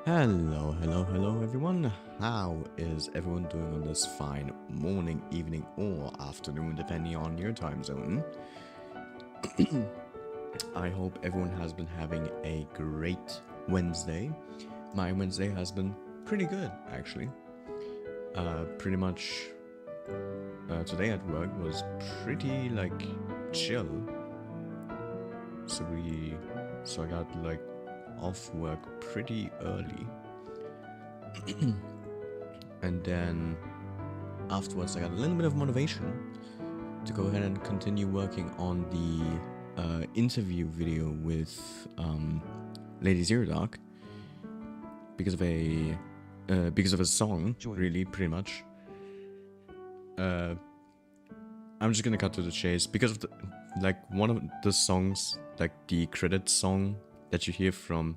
Hello everyone. How is everyone doing on this fine morning, evening, or afternoon, depending on your time zone? I hope everyone has been having a great Wednesday. My Wednesday has been pretty good, actually. Pretty much today at work was pretty chill. So I got off work pretty early. And then afterwards I got a little bit of motivation to go ahead and continue working on the interview video with Lady Zero Dark because of a song, really, pretty much. I'm just gonna cut to the chase because of one of the songs, the credit song that you hear from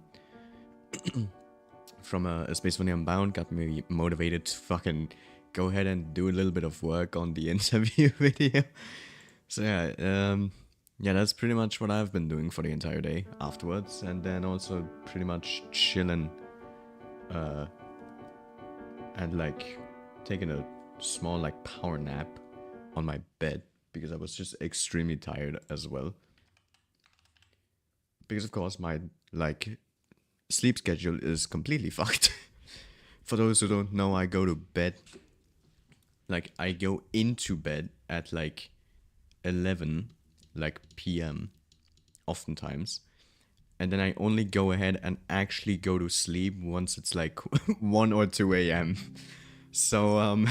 A Space When I'm Bound, got me motivated to fucking go ahead and do a little bit of work on the interview video. So yeah, that's pretty much what I've been doing for the entire day afterwards, and then also pretty much chilling, and taking a small power nap on my bed because I was just extremely tired as well. Because of course my sleep schedule is completely fucked. For those who don't know, I go to bed, I go into bed at 11 p.m. oftentimes, and then I only go ahead and actually go to sleep once it's 1 or 2 a.m. So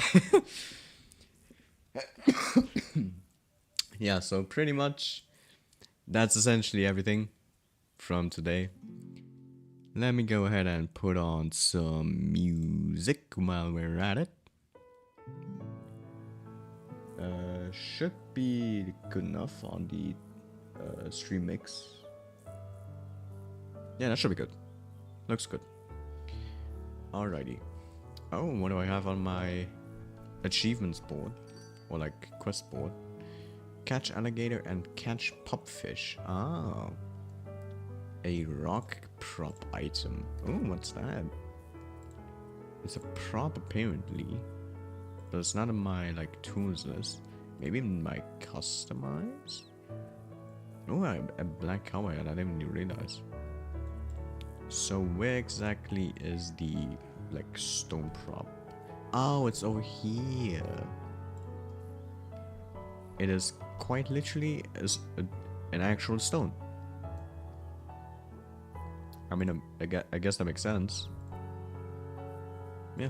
yeah, so pretty much that's essentially everything from today. Let me go ahead and put on some music while we're at it. Should be good enough on the stream mix. Yeah, that should be good. Looks good. Alrighty. Oh, what do I have on my achievements board? Or quest board? Catch alligator and catch pupfish. Ah. A rock prop item. Oh, what's that? It's a prop apparently, but it's not in my tools list. Maybe in my customize? Oh, a black cowboy, I didn't even realize. So where exactly is the stone prop? Oh, it's over here. It is quite literally an actual stone. I mean, I guess that makes sense. Yeah.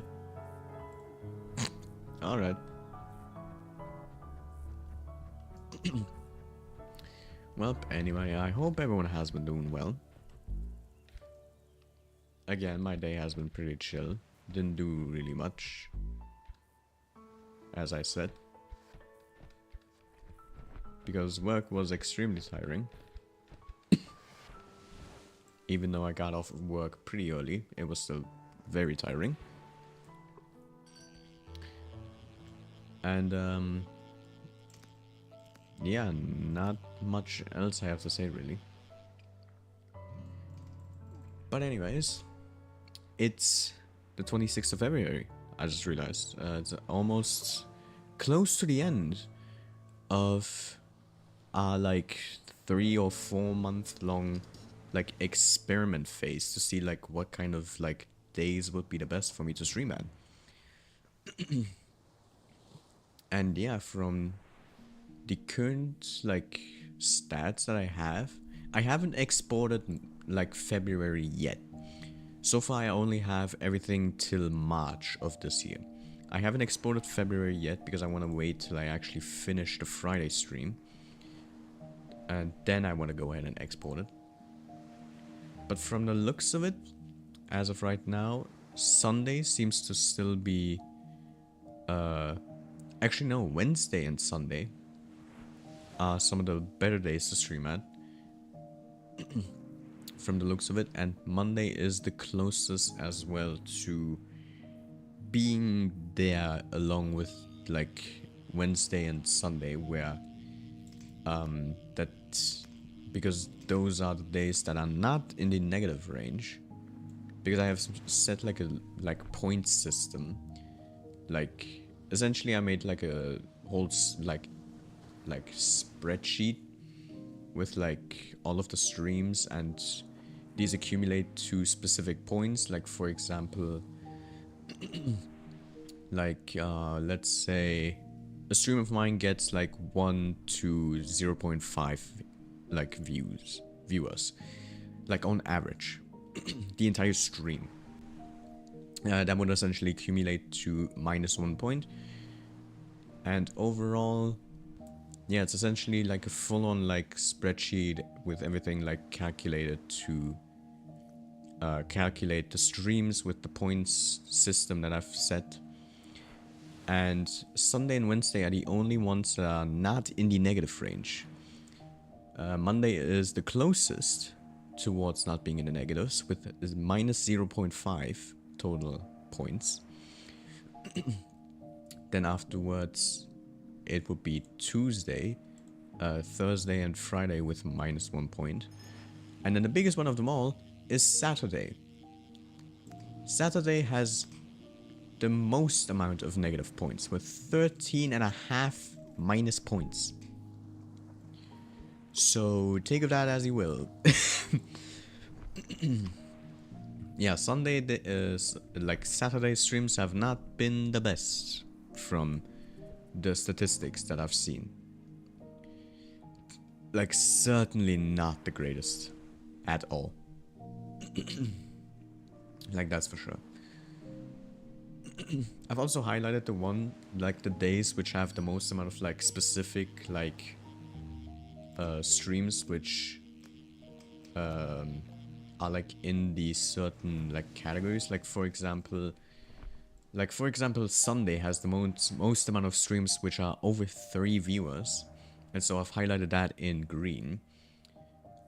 Alright. Well, anyway, I hope everyone has been doing well. Again, my day has been pretty chill. Didn't do really much, as I said, because work was extremely tiring. Even though I got off of work pretty early, it was still very tiring. And yeah, not much else I have to say really. But anyways, it's the 26th of February. I just realized it's almost close to the end of our 3 or 4 month long experiment phase to see what kind of days would be the best for me to stream at. And yeah, from the current stats that I haven't exported February yet. So far I only have everything till March of this year. I haven't exported February yet because I want to wait till I actually finish the Friday stream, and then I want to go ahead and export it. But from the looks of it, as of right now, Sunday seems to still be... Actually, no, Wednesday and Sunday are some of the better days to stream at. From the looks of it, and Monday is the closest as well to being there along with Wednesday and Sunday, where that because those are the days that are not in the negative range. because I have set like a point system. Like essentially I made like a whole like spreadsheet with like all of the streams, and these accumulate to specific points. Like for example, like let's say a stream of mine gets like 1 to 0.5 like viewers, like on average, the entire stream. That would essentially accumulate to -1 point, and overall, yeah, it's essentially like a full-on like spreadsheet with everything like calculated to calculate the streams with the points system that I've set. And Sunday and Wednesday are the only ones that are not in the negative range. Monday is the closest towards not being in the negatives with -0.5 total points. Then afterwards it would be Tuesday, Thursday and Friday with -1 point. And then the biggest one of them all is Saturday. Saturday has the most amount of negative points with 13.5 minus points. So take of that as you will. Yeah, Sunday is like Saturday streams have not been the best from the statistics that I've seen. Like certainly not the greatest at all. Like that's for sure. I've also highlighted the days which have the most amount of like specific like streams which are like in these certain like categories. Like for example, Sunday has the most amount of streams which are over 3 viewers, and so I've highlighted that in green.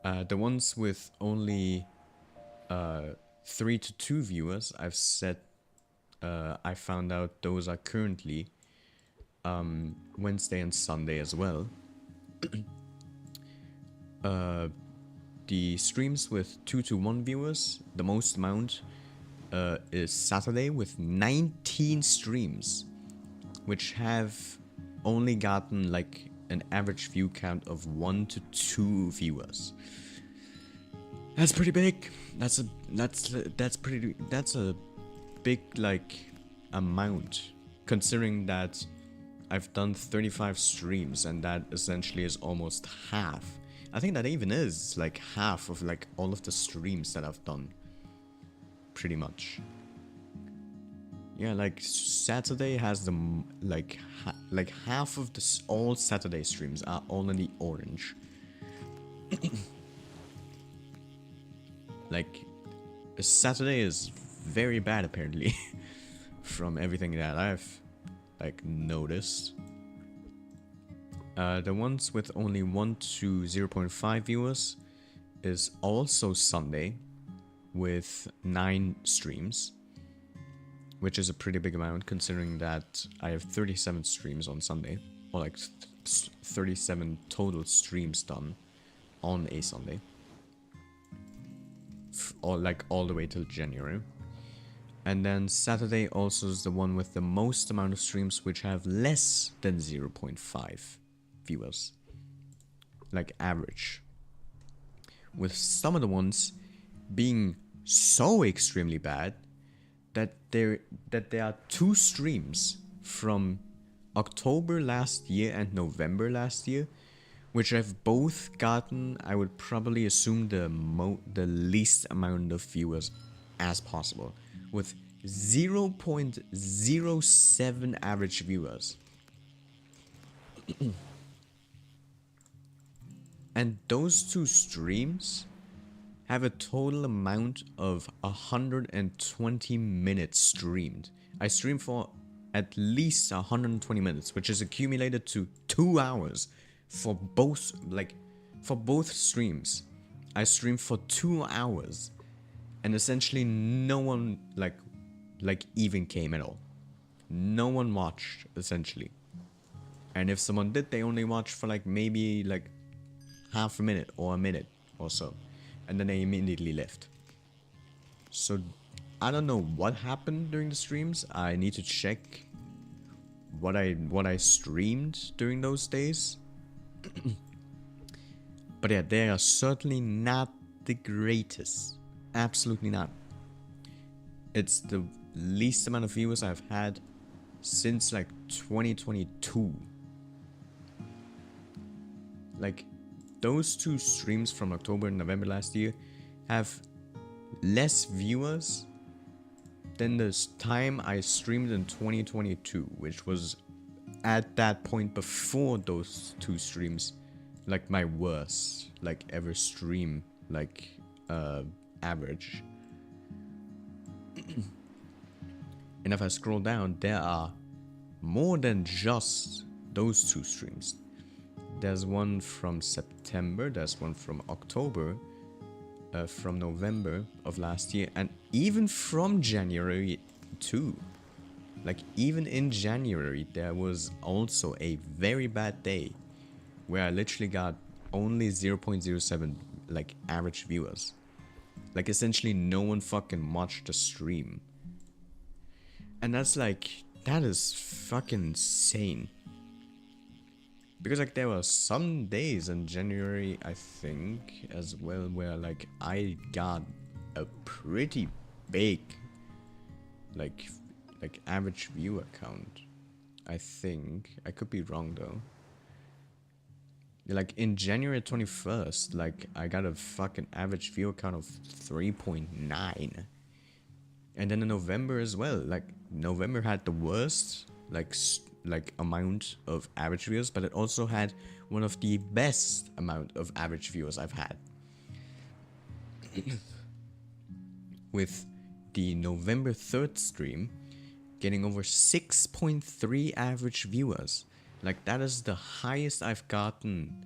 The ones with only 3 to 2 viewers, I've set I found out those are currently Wednesday and Sunday as well. The streams with 2 to 1 viewers, the most amount is Saturday with 19 streams, which have only gotten like an average view count of 1 to 2 viewers. That's pretty big. That's a big like amount, considering that I've done 35 streams, and that essentially is almost half. I think that even is like half of like all of the streams that I've done, pretty much. Yeah, like Saturday has the like half of the all Saturday streams are all in the orange. Like Saturday is very bad apparently from everything that I've like noticed. The ones with only 1 to 0.5 viewers is also Sunday with 9 streams, which is a pretty big amount considering that I have 37 streams on Sunday, or like 37 total streams done on a Sunday, or like all the way till January. And then Saturday also is the one with the most amount of streams which have less than 0.5 viewers, like average, with some of the ones being so extremely bad that there are 2 streams from October last year and November last year which have both gotten, I would probably assume, the least amount of viewers as possible, with 0.07 average viewers. And those 2 streams have a total amount of 120 minutes streamed. I streamed for at least 120 minutes, which is accumulated to 2 hours for both, like, for both streams. I streamed for 2 hours, and essentially no one like even came at all. No one watched, essentially. And if someone did, they only watched for like maybe like half a minute or a minute or so, and then they immediately left. So I don't know what happened during the streams. I need to check what I streamed during those days. But yeah, they are certainly not the greatest. Absolutely not. It's the least amount of viewers I've had since like 2022. Like, those two streams from October and November last year have less viewers than the time I streamed in 2022, which was at that point before those two streams, like my worst, like ever stream, like average. And if I scroll down, there are more than just those two streams. There's one from September, there's one from October, from November of last year, and even from January too. Like, even in January, there was also a very bad day where I literally got only 0.07 like average viewers. Like, essentially no one fucking watched the stream. And that's like, that is fucking insane. Because like there were some days in January, I think, as well, where like I got a pretty big like average viewer count. I think. I could be wrong though. Like in January 21st, like I got a fucking average viewer count of 3.9. And then in November as well, like November had the worst like amount of average viewers, but it also had one of the best amount of average viewers I've had. With the November 3rd stream getting over 6.3 average viewers. Like, that is the highest I've gotten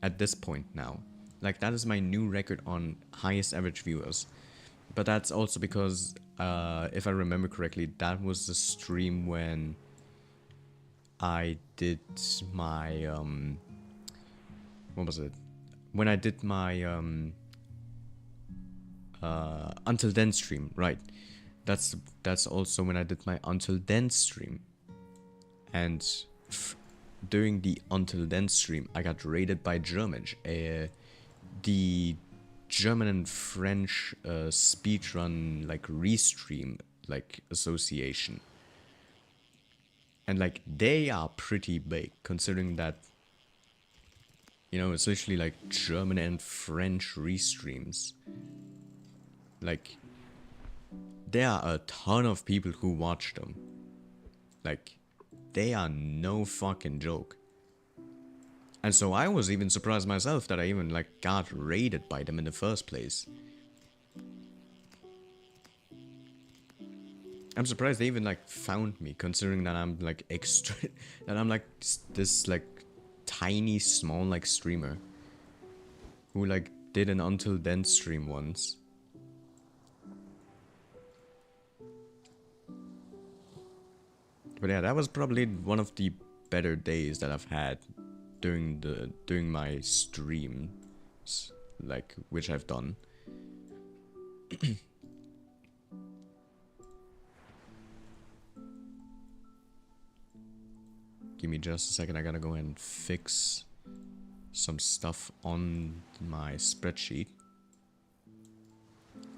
at this point now. Like, that is my new record on highest average viewers. But that's also because, if I remember correctly, that was the stream when I did my, what was it? When I did my, Until Then stream, right. That's also when I did my Until Then stream. And during the Until Then stream, I got rated by German, the German and French speedrun like restream like association. And like they are pretty big, considering that, you know, it's literally like German and French restreams. Like, there are a ton of people who watch them. Like, they are no fucking joke. And so I was even surprised myself that I even like got rated by them in the first place. I'm surprised they even like found me, considering that I'm like extra, that I'm like this like tiny small like streamer who like did an Until Then stream once. But yeah, that was probably one of the better days that I've had during my streams, like, which I've done. Give me just a second, I gotta go ahead and fix some stuff on my spreadsheet.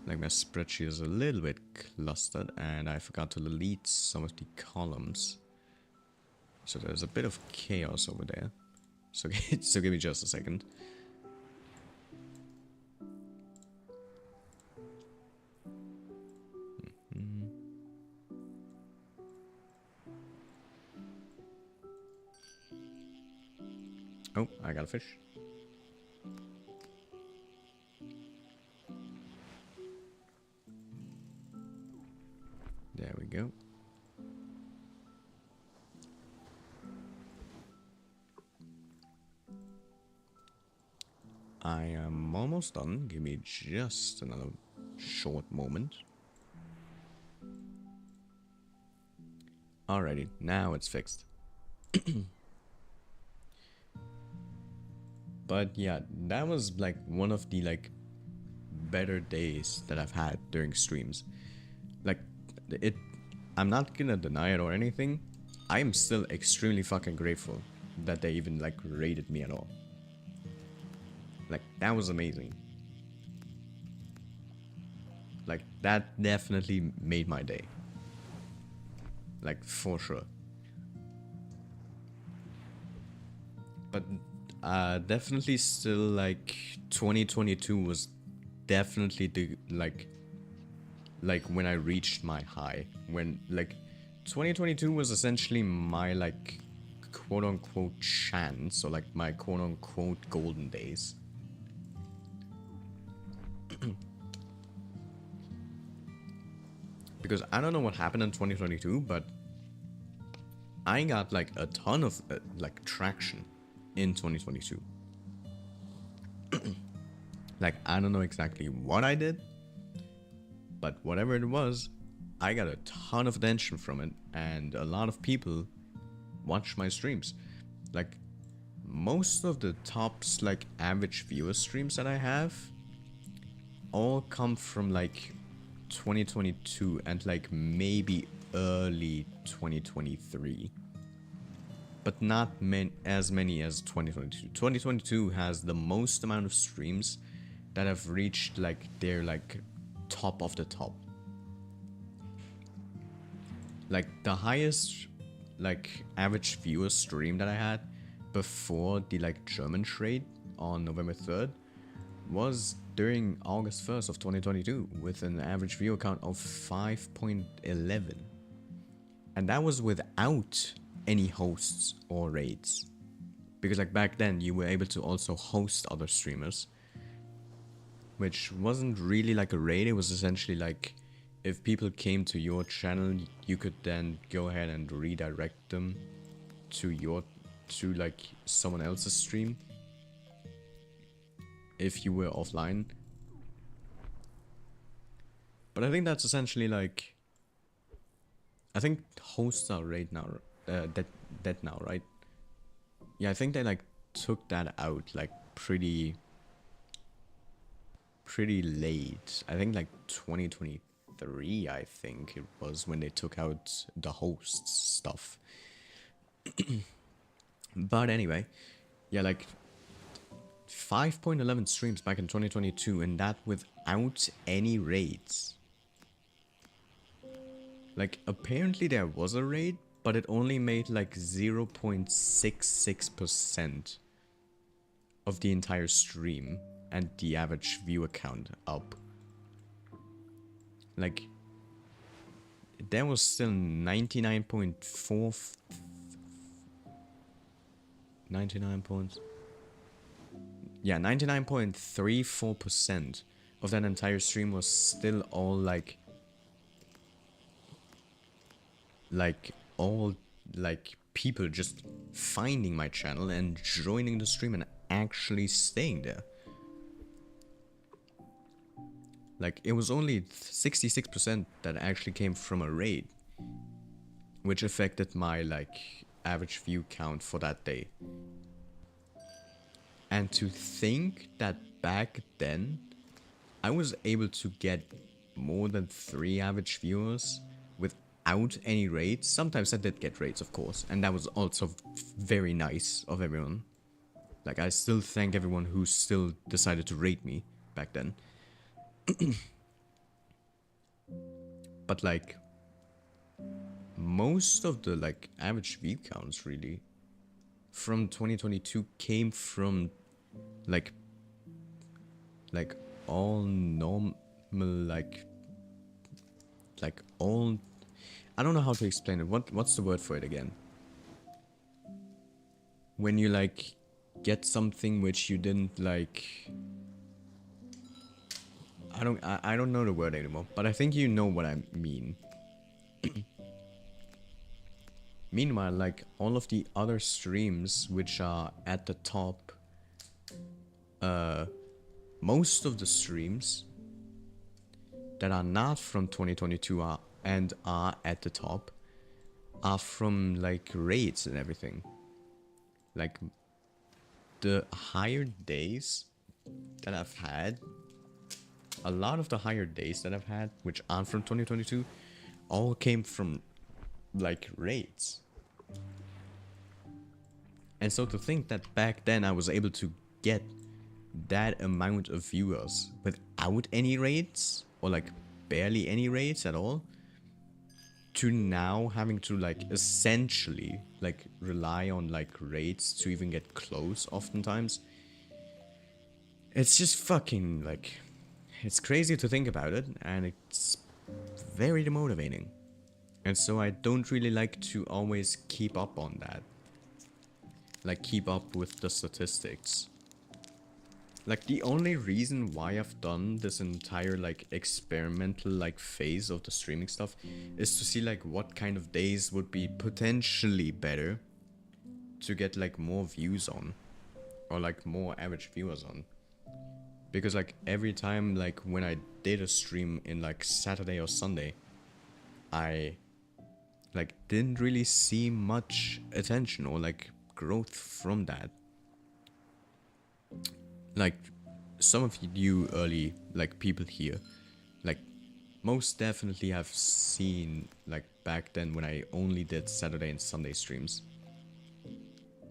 Like, my spreadsheet is a little bit clustered and I forgot to delete some of the columns. So there's a bit of chaos over there. So, so give me just a second. Oh, I got a fish. There we go. I am almost done. Give me just another short moment. Alrighty, now it's fixed. But yeah, that was like one of the like better days that I've had during streams. Like, it, I'm not gonna deny it or anything. I am still extremely fucking grateful that they even like rated me at all. Like, that was amazing. Like, that definitely made my day. Like, for sure. But definitely still like 2022 was definitely the like when I reached my high. When like 2022 was essentially my like quote unquote chance, or like my quote unquote golden days. Because I don't know what happened in 2022, but I got like a ton of like traction in 2022. Like, I don't know exactly what I did, but whatever it was, I got a ton of attention from it, and a lot of people watch my streams. Like, most of the tops, like, average viewer streams that I have all come from like 2022 and like maybe early 2023, but not as many as 2022. 2022 has the most amount of streams that have reached like their like top of the top. Like, the highest like average viewer stream that I had before the like German trade on November 3rd was during August 1st of 2022 with an average viewer count of 5.11. And that was without any hosts or raids. Because like back then you were able to also host other streamers, which wasn't really like a raid. It was essentially like, if people came to your channel, you could then go ahead and redirect them to like someone else's stream if you were offline. But I think that's essentially like, I think hosts are right now dead now, right? Yeah, I think they like took that out like pretty late. I think like 2023, I think it was, when they took out the hosts stuff. But anyway, yeah, like 5.11 streams back in 2022, and that without any raids. Like, apparently there was a raid, but it only made like 0.66% of the entire stream and the average viewer count up. Like, there was still 99.4 99 points. Yeah, 99.34% of that entire stream was still all like all like people just finding my channel and joining the stream and actually staying there. Like, it was only 66% that actually came from a raid, which affected my like average view count for that day. And to think that back then I was able to get more than 3 average viewers without any raids. Sometimes I did get raids, of course, and that was also very nice of everyone. Like, I still thank everyone who still decided to raid me back then. But like, most of the like average view counts really from 2022 came from like all normal, like all, I don't know how to explain it. What's the word for it again? When you like get something which you didn't like, I don't know the word anymore, but I think you know what I mean. Meanwhile, like, all of the other streams which are at the top, most of the streams that are not from 2022 are at the top are from like raids and everything. Like, the higher days that I've had a lot of the higher days that I've had, which aren't from 2022, all came from like raids. And so to think that back then I was able to get that amount of viewers without any raids, or like barely any raids at all, to now having to like essentially like rely on like raids to even get close oftentimes. It's just fucking like, it's crazy to think about it, and it's very demotivating. And so I don't really like to always keep up on that. Like keep up with the statistics. Like the only reason why I've done this entire like experimental like phase of the streaming stuff is to see like what kind of days would be potentially better to get like more views on, or like more average viewers on. Because like every time like when I did a stream in like Saturday or Sunday, I like didn't really see much attention or like growth from that. Like some of you early like people here like most definitely have seen like back then when I only did Saturday and Sunday streams.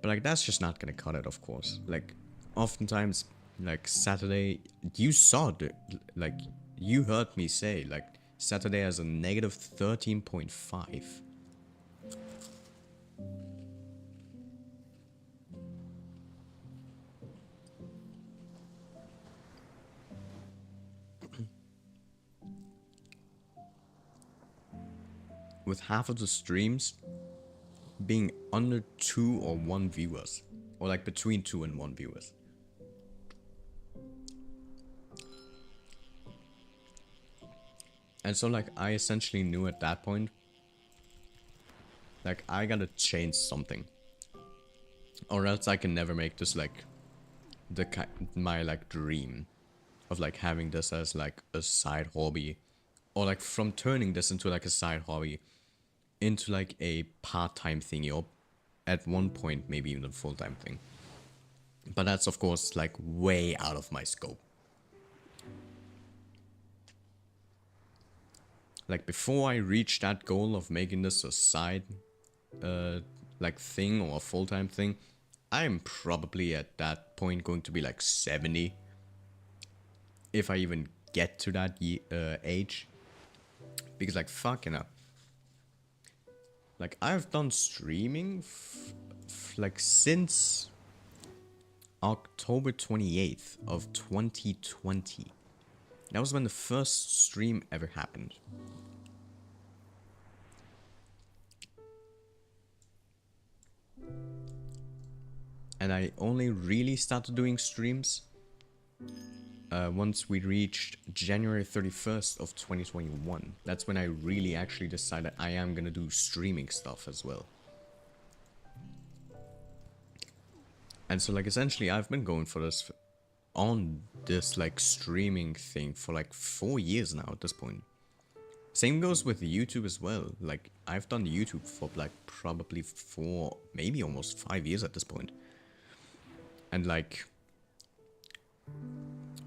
But like that's just not gonna cut it, of course. Like oftentimes like Saturday, you saw the like you heard me say like Saturday has a negative 13.5. With half of the streams being under 2 or 1 viewers, or like between 2 and 1 viewers. And so like I essentially knew at that point like I gotta change something, or else I can never make this like my like dream of like having this as like a side hobby, or like from turning this into like a side hobby into like a part-time thingy, or at one point maybe even a full-time thing. But that's of course like way out of my scope. Like before I reach that goal of making this a side like thing or a full-time thing, I'm probably at that point going to be like 70, if I even get to that age. Because like fucking up, like I've done streaming like since October 28th of 2020. That was when the first stream ever happened. And I only really started doing streams once we reached January 31st of 2021. That's when I really actually decided I am gonna do streaming stuff as well. And so like essentially I've been going for this on this like streaming thing for like 4 years now at this point. Same goes with YouTube as well. Like I've done YouTube for like probably 4, maybe almost 5 years at this point. And like,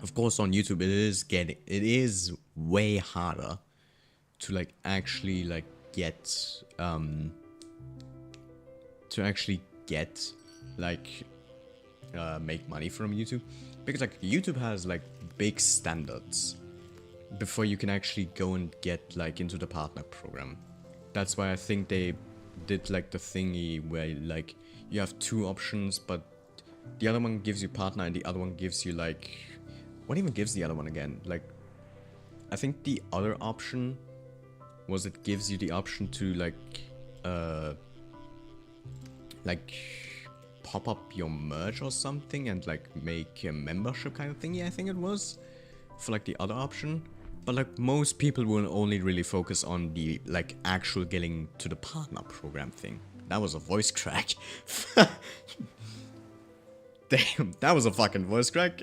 of course on YouTube it is way harder to like actually like get make money from YouTube, because like YouTube has like big standards before you can actually go and get like into the partner program. That's why I think they did like the thingy where like you have 2 options, but the other one gives you partner and the other one gives you like, what even gives the other one again? Like, I think the other option was it gives you the option to like pop up your merch or something and like make a membership kind of thingy, I think it was, for like the other option. But like most people will only really focus on the like actual getting to the partner program thing. That was a voice crack. Damn, that was a fucking voice crack.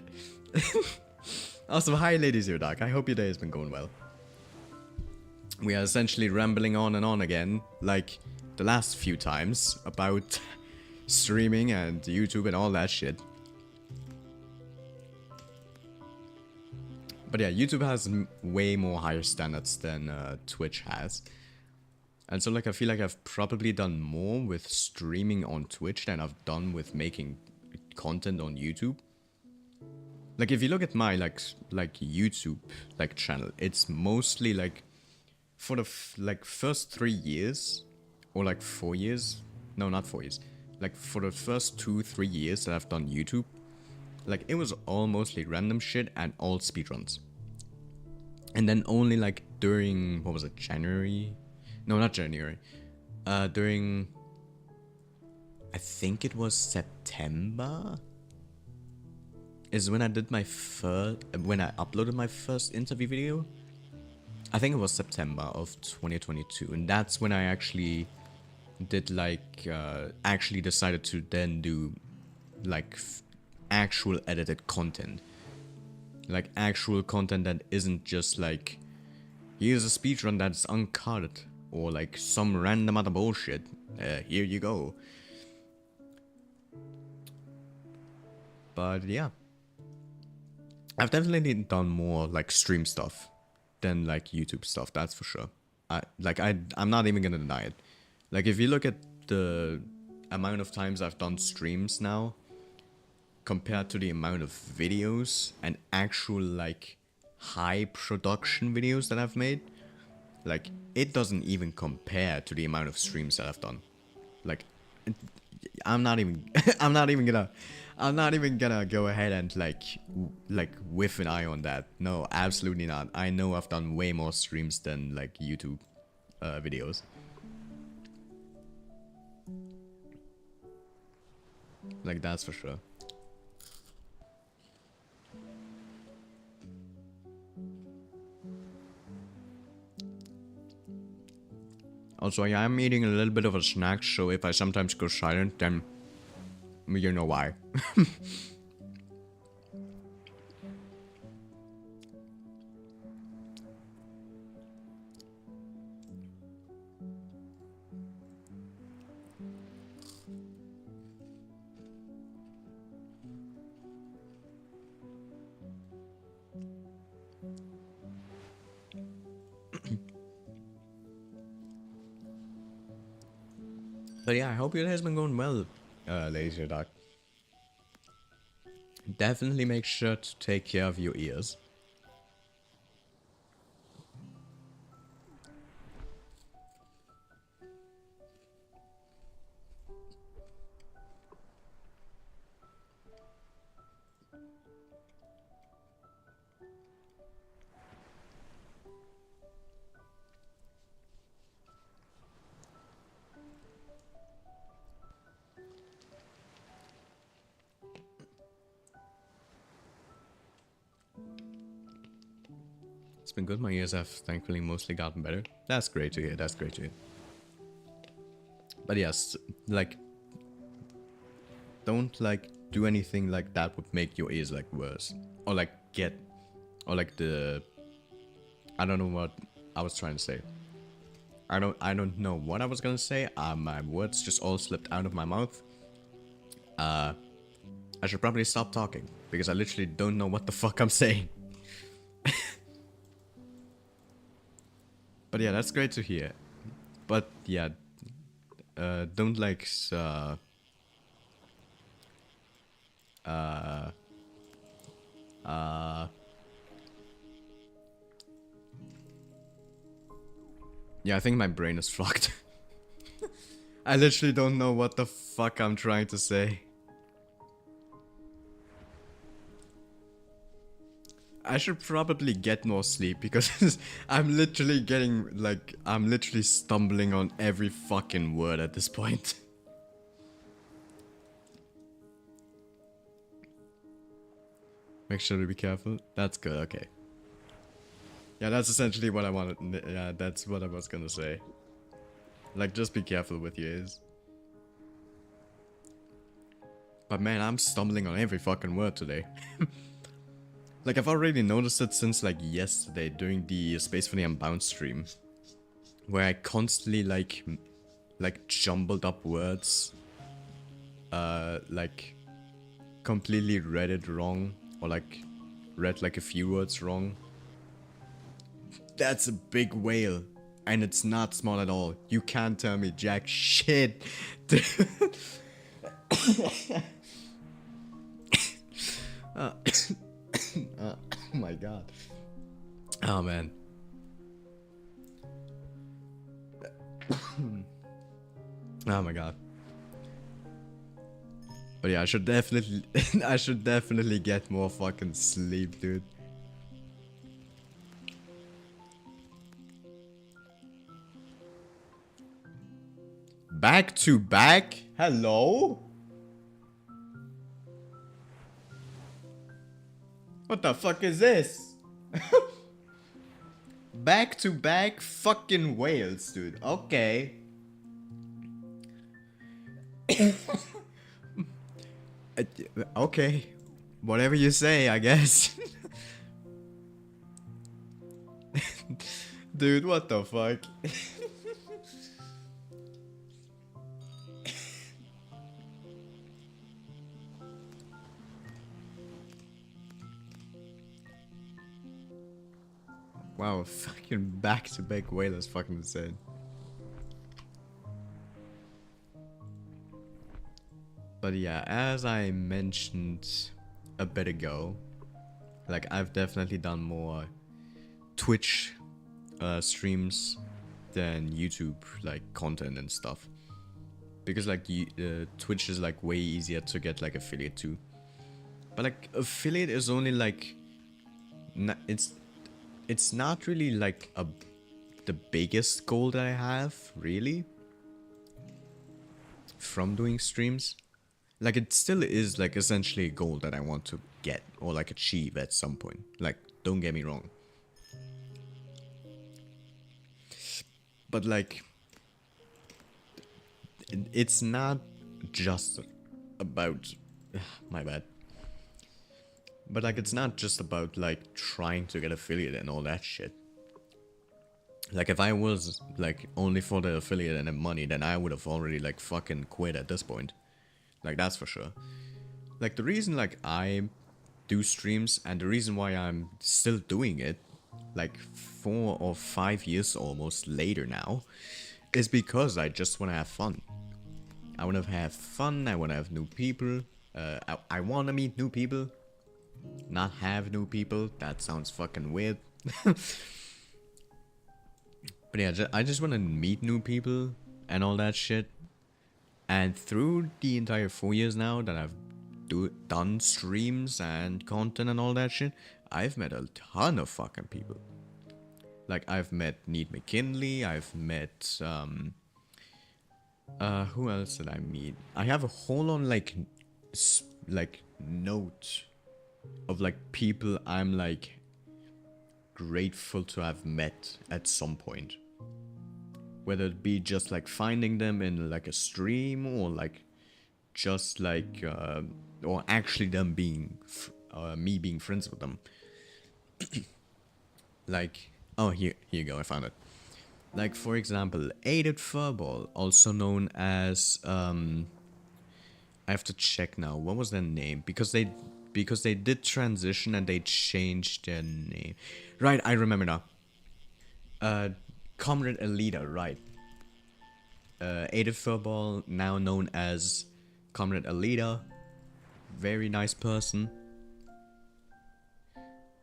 Also, hi ladies here, Doc. I hope your day has been going well. We are essentially rambling on and on again, like the last few times, about streaming and YouTube and all that shit. But yeah, YouTube has way more higher standards than Twitch has. And so like I feel like I've probably done more with streaming on Twitch than I've done with making content on YouTube. Like if you look at my like YouTube like channel, it's mostly like for the like first 3 years or like 4 years. No, not 4 years. Like for the first 2-3 years that I've done YouTube, like it was all mostly random shit and all speedruns. And then only like during, what was it, January? No, not January. During, I think it was September, is when I did my when I uploaded my first interview video. I think it was September of 2022, and that's when I actually did like, actually decided to then do like actual edited content. Like actual content that isn't just like, here's a speedrun that's uncut, or like some random other bullshit. Here you go. But yeah, I've definitely done more like stream stuff than like YouTube stuff, that's for sure. I'm not even gonna deny it. Like if you look at the amount of times I've done streams now, compared to the amount of videos and actual like high production videos that I've made, like it doesn't even compare to the amount of streams that I've done. Like I'm not even gonna go ahead and like whiff an eye on that. No, absolutely not. I know I've done way more streams than like YouTube videos. Like that's for sure. Also, yeah, I'm eating a little bit of a snack, so if I sometimes go silent, then you know why. But yeah, I hope your day has been going well, Laser Duck. Definitely make sure to take care of your ears. It's been good. My ears have thankfully mostly gotten better. That's great to hear. That's great to hear. But yes, like, don't like do anything like that would make your ears like worse, or like I don't know what I was trying to say. I don't know what I was gonna say. My words just all slipped out of my mouth. I should probably stop talking because I literally don't know what the fuck I'm saying. But yeah, that's great to hear. But yeah, don't like yeah, I think my brain is fucked. I literally don't know what the fuck I'm trying to say. I should probably get more sleep because I'm literally stumbling on every fucking word at this point. Make sure to be careful. That's good, okay. Yeah, that's essentially what I wanted. Yeah, that's what I was gonna say. Like, just be careful with your ears. But man, I'm stumbling on every fucking word today. Like, I've already noticed it since, like, yesterday during the Space for the Unbound stream. Where I constantly, like, jumbled up words. Like, completely read it wrong. Or, like, read like a few words wrong. That's a big whale. And it's not small at all. You can't tell me jack shit. Oh my god. Oh man. Oh my god. But yeah, I should definitely I should definitely get more fucking sleep, dude. Back to back? Hello? What the fuck is this? Back to back fucking whales, dude. Okay. Okay. Whatever you say, I guess. Dude, what the fuck? Wow, fucking back-to-back whale is fucking insane. But yeah, as I mentioned a bit ago, like I've definitely done more Twitch streams than YouTube like content and stuff. Because like Twitch is like way easier to get like affiliate to. But like affiliate is only like it's not really like the biggest goal that I have, really, from doing streams. Like it still is like essentially a goal that I want to get or like achieve at some point. Like, don't get me wrong. But like it's not just about my bad. But like it's not just about like trying to get affiliate and all that shit. Like if I was like only for the affiliate and the money, then I would have already like fucking quit at this point. Like that's for sure. Like the reason like I do streams and the reason why I'm still doing it like 4 or 5 years almost later now is because I just want to have fun. I want to have fun, I want to have new people, I want to meet new people, not have new people. That sounds fucking weird. But yeah, I just want to meet new people and all that shit. And through the entire 4 years now that I've done streams and content and all that shit, I've met a ton of fucking people. Like I've met Neat McKinley, I've met who else did I meet? I have a whole on like note of like people I'm like grateful to have met at some point. Whether it be just like finding them in like a stream or like just like or actually them being me being friends with them. Like, oh, here you go, I found it. Like for example, Aided Furball, also known as I have to check now, what was their name? Because they did transition and they changed their name. Right, I remember now. Comrade Elita, right. Aided Furball, now known as Comrade Elita. Very nice person.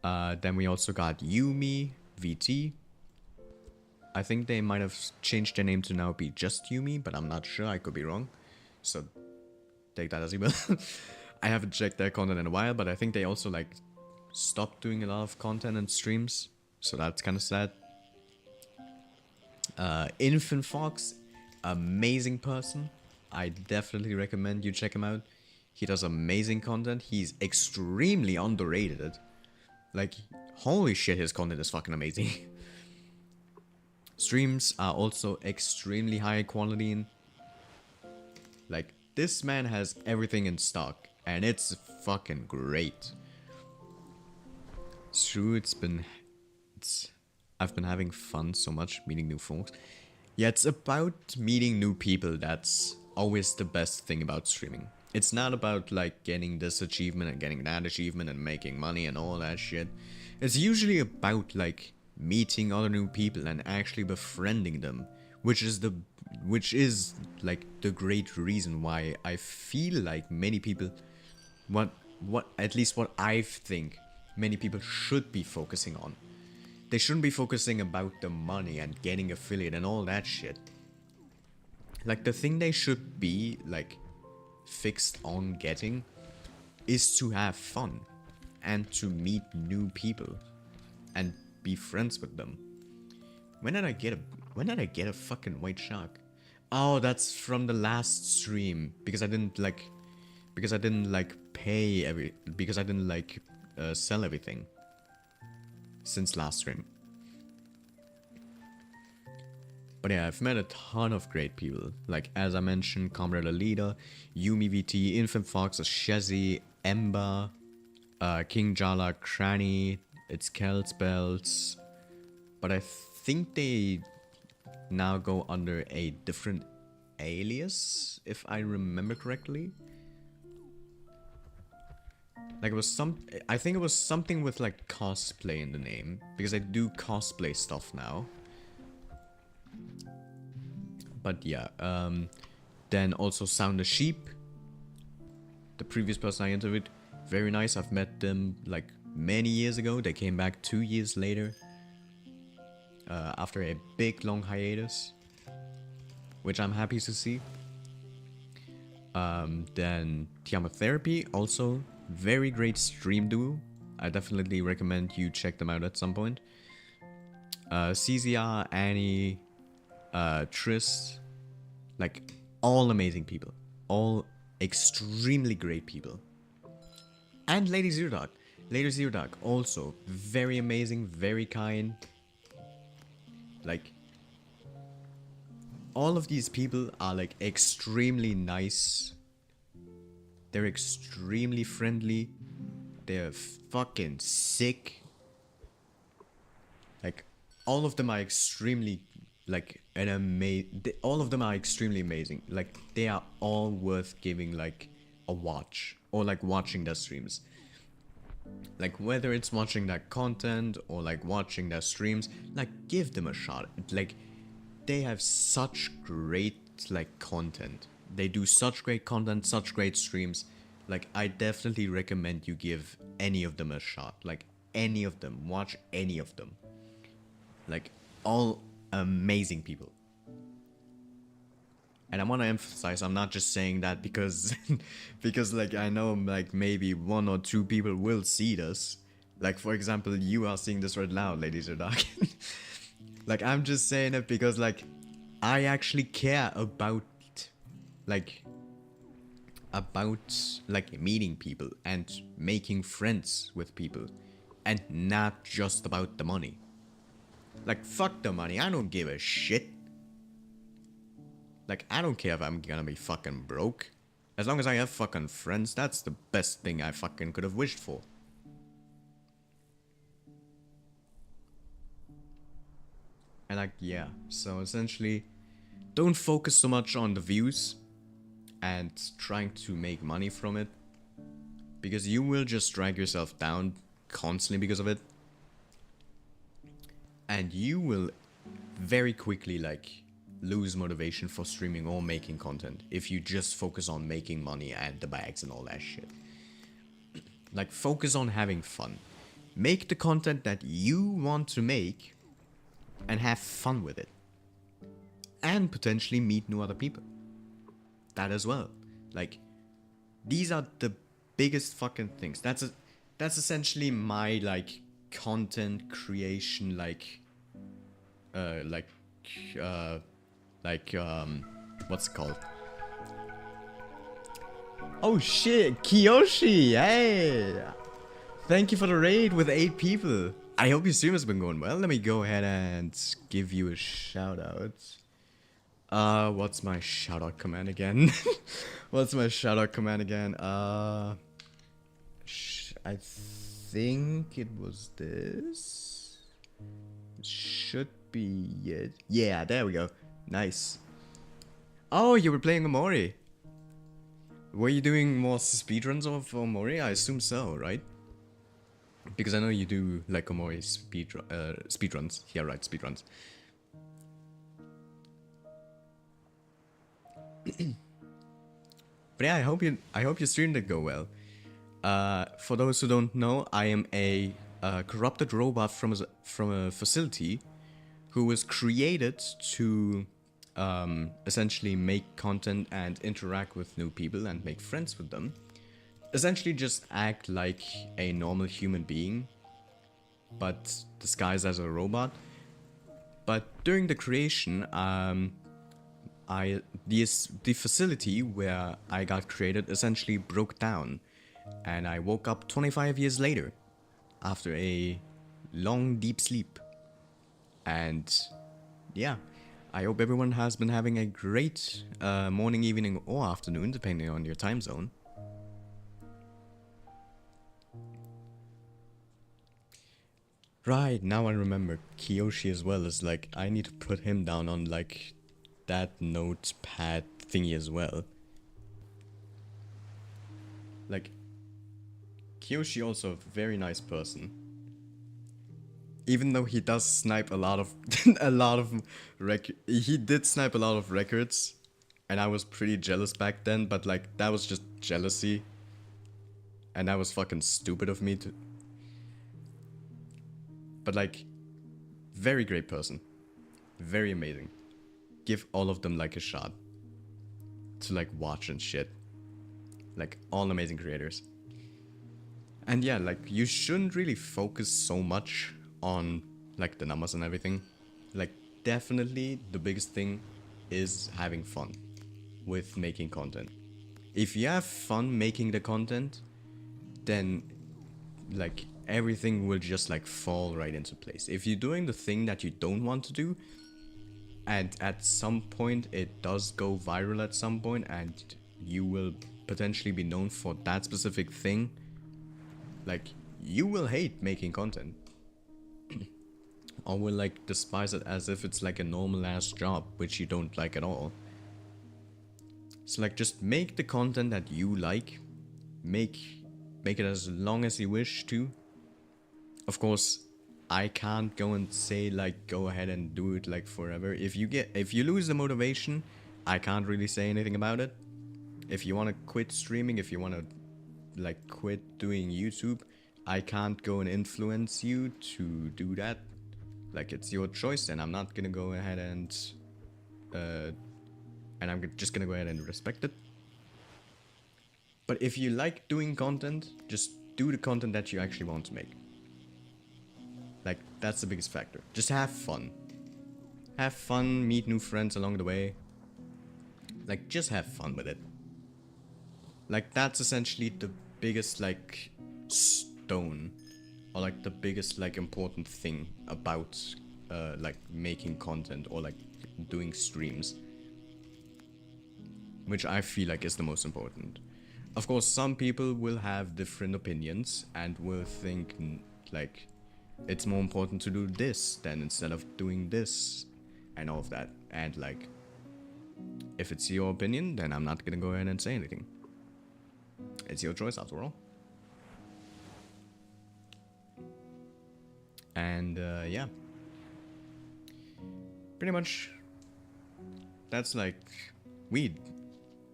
Then we also got Yumi, VT. I think they might have changed their name to now be just Yumi, but I'm not sure, I could be wrong. So, take that as you will. I haven't checked their content in a while, but I think they also like stopped doing a lot of content and streams. So that's kind of sad. Infant Fox, amazing person. I definitely recommend you check him out. He does amazing content. He's extremely underrated. Like, holy shit, his content is fucking amazing. Streams are also extremely high quality. Like, this man has everything in stock, and it's fucking great. It's true, I've been having fun so much meeting new folks. Yeah, it's about meeting new people. That's always the best thing about streaming. It's not about like getting this achievement and getting that achievement and making money and all that shit. It's usually about like meeting other new people and actually befriending them, which is like the great reason why I feel like many people what at least what I think many people should be focusing on. They shouldn't be focusing about the money and getting affiliate and all that shit. Like the thing they should be like fixed on getting is to have fun and to meet new people and be friends with them. When did I get a fucking white shark? Oh, that's from the last stream because I didn't like sell everything since last stream. But yeah, I've met a ton of great people. Like, as I mentioned, Comrade Alida, Yumi VT, Infant Fox, Shezi, Ember, King Jala, Cranny, it's Kelspells. But I think they now go under a different alias, if I remember correctly. Like, I think it was something with like cosplay in the name, because I do cosplay stuff now. But yeah, then also Sound the Sheep, the previous person I interviewed, very nice. I've met them like many years ago. They came back 2 years later, after a big long hiatus, which I'm happy to see. Then Tiamat Therapy, also very great stream duo. I definitely recommend you check them out at some point. CZR, Annie, Tris, like all amazing people, all extremely great people. And Lady Zero Dark, also very amazing, very kind. Like, all of these people are like extremely nice. They're extremely friendly. They're fucking sick. Like, all of them are extremely like all of them are extremely amazing. Like, they are all worth giving like a watch or like watching their streams. Like, whether it's watching their content or like watching their streams, like give them a shot. Like, they have such great like content. They do such great content, such great streams. Like, I definitely recommend you give any of them a shot. Like, any of them, watch any of them. Like, all amazing people. And I want to emphasize, I'm not just saying that because because like I know like maybe 1 or 2 people will see this. Like, for example, you are seeing this right now, ladies and dark. Like, I'm just saying it because like I actually care about like meeting people and making friends with people, and not just about the money. Like, fuck the money, I don't give a shit. Like, I don't care if I'm gonna be fucking broke. As long as I have fucking friends, that's the best thing I fucking could have wished for. And like, yeah, so essentially, don't focus so much on the views and trying to make money from it, because you will just drag yourself down constantly because of it. And you will very quickly like lose motivation for streaming or making content if you just focus on making money and the bags and all that shit. Like, focus on having fun. Make the content that you want to make and have fun with it. And potentially meet new other people. That as well. Like, these are the biggest fucking things. That's essentially my like content creation what's it called? Oh shit, Kiyoshi, hey! Thank you for the raid with 8 people. I hope your stream has been going well. Let me go ahead and give you a shout out. What's my shout out command again? What's my shout out command again? I think it was this. It should be it. Yeah, there we go. Nice. Oh, you were playing Amori. Were you doing more speedruns of Omori? I assume so, right? Because I know you do like Omori speedruns. Yeah, right, speedruns. But yeah, I hope your stream did go well. For those who don't know, I am a corrupted robot from a facility who was created to essentially make content and interact with new people and make friends with them. Essentially just act like a normal human being, but disguised as a robot. But during the creation, the facility where I got created essentially broke down, and I woke up 25 years later after a long deep sleep. And yeah, I hope everyone has been having a great morning, evening, or afternoon, depending on your time zone. Right, now I remember Kiyoshi as well is like, I need to put him down on like that notepad thingy as well. Like, Kiyoshi also a very nice person. Even though he does snipe a lot of he did snipe a lot of records, and I was pretty jealous back then, but like that was just jealousy. And that was fucking stupid of me to. But like, very great person. Very amazing. Give all of them like a shot. To like watch and shit. Like all amazing creators. And yeah, like you shouldn't really focus so much on like the numbers and everything. Like definitely the biggest thing is having fun with making content. If you have fun making the content, then like everything will just like fall right into place. If you're doing the thing that you don't want to do, and at some point it does go viral at some point and you will potentially be known for that specific thing, like you will hate making content. Or will like despise it as if it's like a normal ass job, which you don't like at all. So like just make the content that you like, make it as long as you wish to. Of course, I can't go and say like go ahead and do it like forever. If you lose the motivation, I can't really say anything about it. If you want to quit streaming, if you want to like quit doing YouTube, I can't go and influence you to do that. Like it's your choice, and I'm not gonna go ahead and I'm just gonna go ahead and respect it. But if you like doing content, just do the content that you actually want to make. Like that's the biggest factor. Just have fun. Have fun, meet new friends along the way. Like just have fun with it. Like that's essentially the biggest like stone, or like the biggest like important thing about like making content or like doing streams, which I feel like is the most important. Of course, some people will have different opinions and will think like it's more important to do this than instead of doing this and all of that. And like, if it's your opinion, then I'm not gonna go ahead and say anything. It's your choice after all. And yeah, pretty much that's like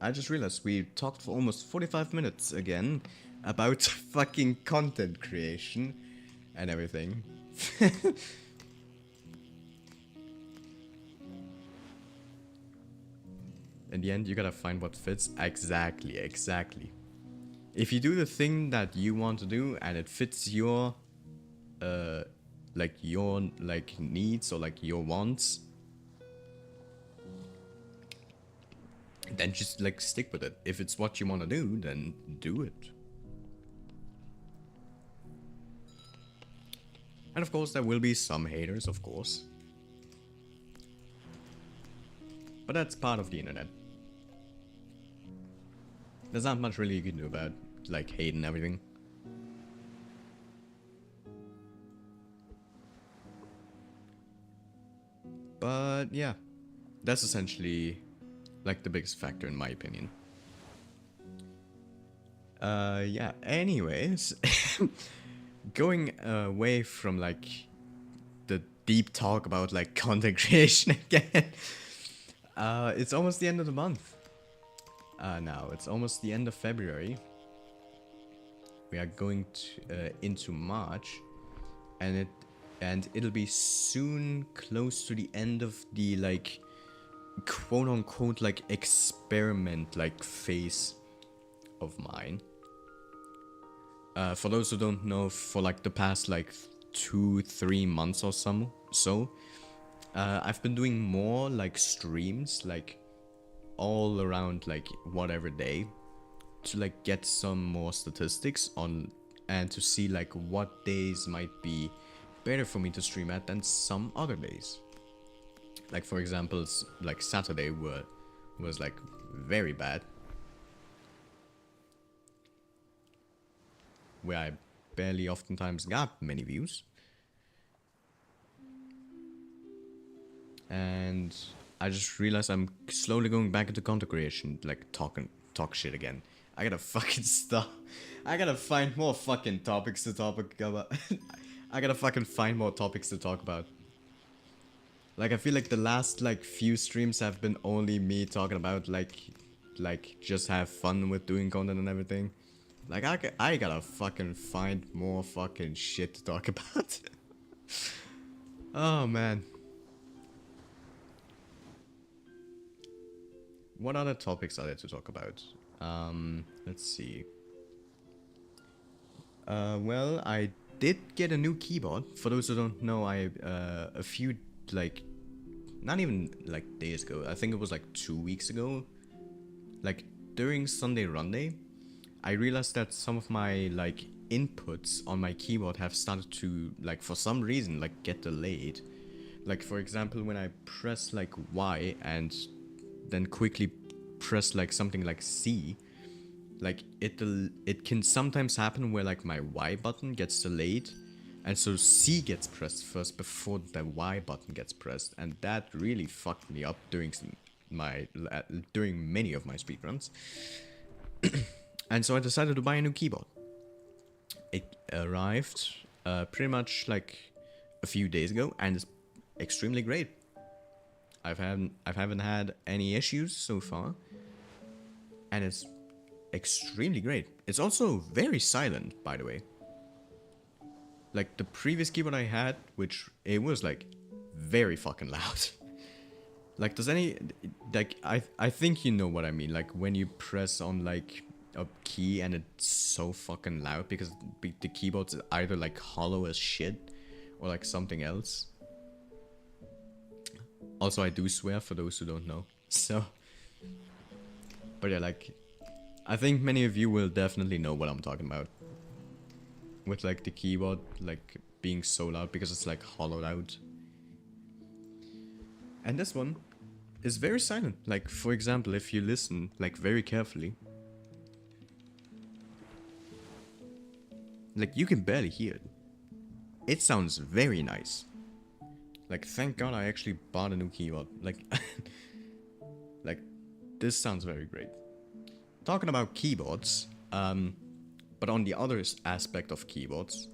I just realized we talked for almost 45 minutes again about fucking content creation and everything. In the end, you gotta find what fits. Exactly. If you do the thing that you want to do and it fits your like needs or like your wants, then just like stick with it. If it's what you want to do, then do it. And of course there will be some haters, of course, but that's part of the internet. There's not much really you can do about like hate and everything. But yeah, that's essentially like the biggest factor in my opinion. Yeah, anyways, going away from like the deep talk about like content creation again. It's almost the end of the month. Now it's almost the end of February. We are going to, into March, and it'll be soon close to the end of the like quote unquote like experiment like phase of mine. For those who don't know, for like the past like 2-3 months or so, I've been doing more like streams like all around like whatever day to like get some more statistics on and to see like what days might be better for me to stream at than some other days. Like for example, like Saturday was like very bad, where I barely oftentimes got many views. And I just realized I'm slowly going back into content creation, like talk shit again. I gotta fucking stop. I gotta find more fucking topics to talk about. I gotta fucking find more topics to talk about. Like I feel like the last like few streams have been only me talking about like just have fun with doing content and everything. Like I gotta fucking find more fucking shit to talk about. Oh man. What other topics are there to talk about? Let's see. Well, I did get a new keyboard. For those who don't know, a few, like, not even, like, days ago. I think it was, like, 2 weeks ago. Like, during Sunday Run Day, I realized that some of my, like, inputs on my keyboard have started to, like, for some reason, like, get delayed. Like, for example, when I press, like, Y and then quickly press like something like C, like it can sometimes happen where like my Y button gets delayed, and so C gets pressed first before the Y button gets pressed, and that really fucked me up during many of my speedruns. And so I decided to buy a new keyboard. It arrived pretty much like a few days ago, and it's extremely great. I haven't had any issues so far, and it's extremely great. It's also very silent, by the way. Like the previous keyboard I had, which it was like very fucking loud. Like I think you know what I mean. Like when you press on like a key and it's so fucking loud because the keyboard's either like hollow as shit or like something else. Also, I do swear for those who don't know. So, but yeah, like, I think many of you will definitely know what I'm talking about. With like the keyboard, like, being so loud because it's like hollowed out. And this one is very silent. Like, for example, if you listen, like, very carefully. Like, you can barely hear it. It sounds very nice. Like, thank God I actually bought a new keyboard. Like, like, this sounds very great. Talking about keyboards, but on the other aspect of keyboards,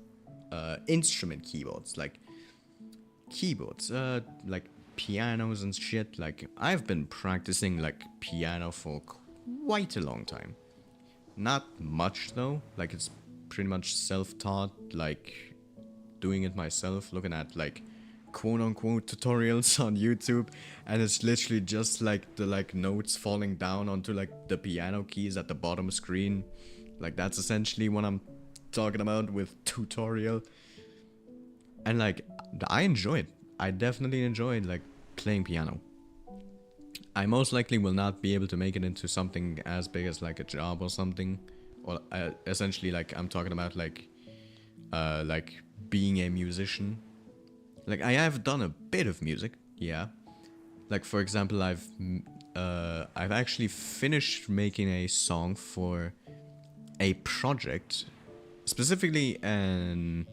instrument keyboards, like keyboards, like pianos and shit. Like, I've been practicing like piano for quite a long time. Not much though. Like, it's pretty much self-taught. Like, doing it myself, looking at like quote-unquote tutorials on YouTube, and it's literally just like the like notes falling down onto like the piano keys at the bottom screen. Like, that's essentially what I'm talking about with tutorial. And like, I enjoy it. I definitely enjoy like playing piano. I most likely will not be able to make it into something as big as like a job or something, or essentially like I'm talking about like being a musician. Like, I have done a bit of music, yeah. Like, for example, I've actually finished making a song for a project, specifically an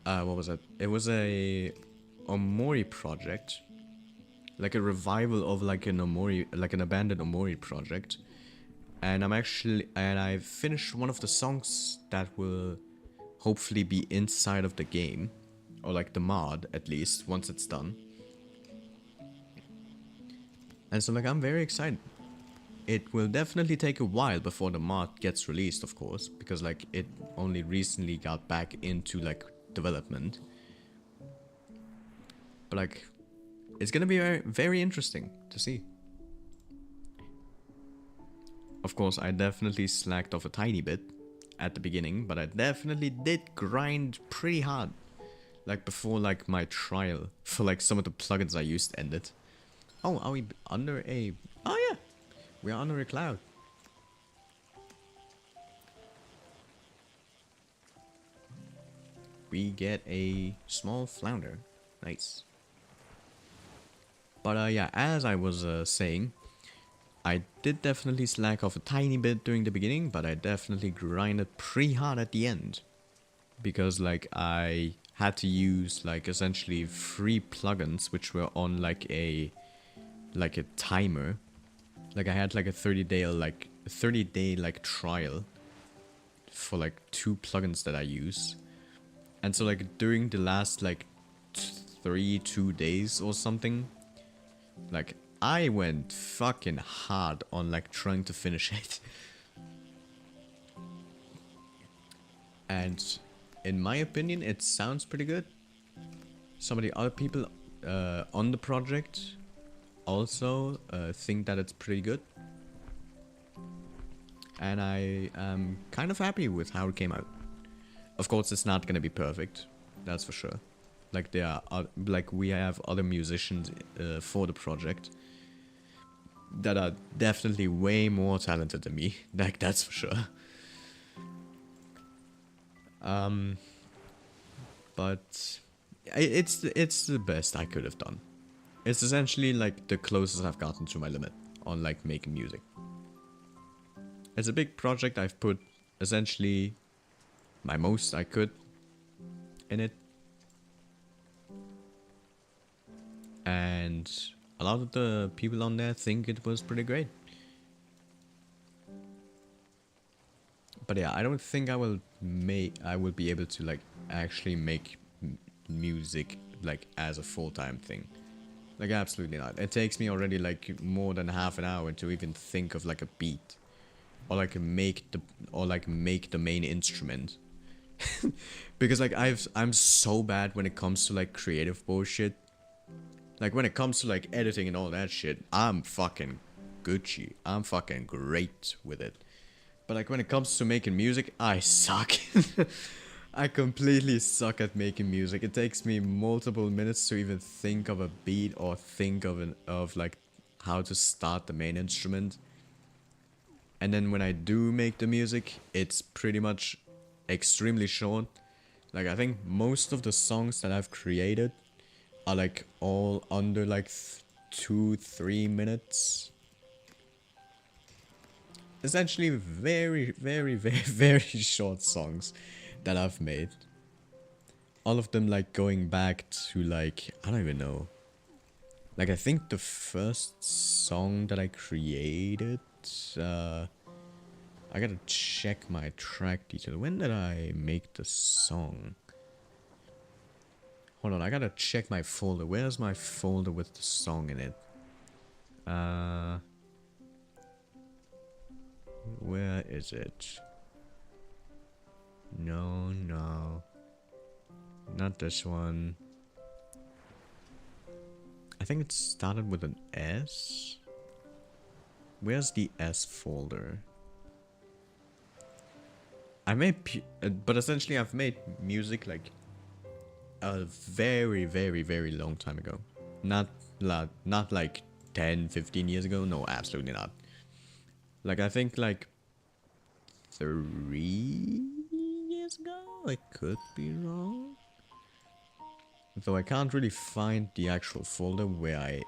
what was it? It was a Omori project, like a revival of like an Omori, like an abandoned Omori project. And I've finished one of the songs that will hopefully be inside of the game, or like the mod at least, once it's done. And so like I'm very excited. It will definitely take a while before the mod gets released, of course, because like it only recently got back into like development. But like it's gonna be very, very interesting to see. Of course, I definitely slacked off a tiny bit at the beginning, but I definitely did grind pretty hard. Like before like my trial for like some of the plugins I used ended. Oh, are we under a... Oh yeah! We are under a cloud. We get a small flounder. Nice. But yeah, as I was saying, I did definitely slack off a tiny bit during the beginning, but I definitely grinded pretty hard at the end. Because like I had to use like essentially 3 plugins which were on like a timer. Like I had like a 30-day like trial for like 2 plugins that I use. And so like during the last like 2 days or something, like I went fucking hard on like trying to finish it. And in my opinion, it sounds pretty good. Some of the other people on the project also think that it's pretty good. And I am kind of happy with how it came out. Of course, it's not gonna be perfect, that's for sure. Like there are, like we have other musicians for the project that are definitely way more talented than me. Like that's for sure. But it's the best I could have done. It's essentially like the closest I've gotten to my limit on like making music. It's a big project. I've put essentially my most I could in it. And a lot of the people on there think it was pretty great. But yeah, I don't think I will be able to like actually make music like as a full-time thing. Like absolutely not. It takes me already like more than half an hour to even think of like a beat. Or like make the main instrument. Because like I'm so bad when it comes to like creative bullshit. Like when it comes to like editing and all that shit, I'm fucking Gucci. I'm fucking great with it. But like when it comes to making music, I suck. I completely suck at making music. It takes me multiple minutes to even think of a beat or think of like how to start the main instrument. And then when I do make the music, it's pretty much extremely short. Like I think most of the songs that I've created are like all under like 2-3 minutes. Essentially very, very, very, very short songs that I've made. All of them like going back to like, I don't even know. Like I think the first song that I created, I gotta check my track detail. When did I make the song? Hold on, I gotta check my folder. Where's my folder with the song in it? Where is it? No, not this one. I think it started with an S. Where's the S folder? I made, but essentially I've made music like a very, very, very long time ago. Not like 10, 15 years ago. No, absolutely not. Like I think like 3 years ago. I could be wrong. Though I can't really find the actual folder where I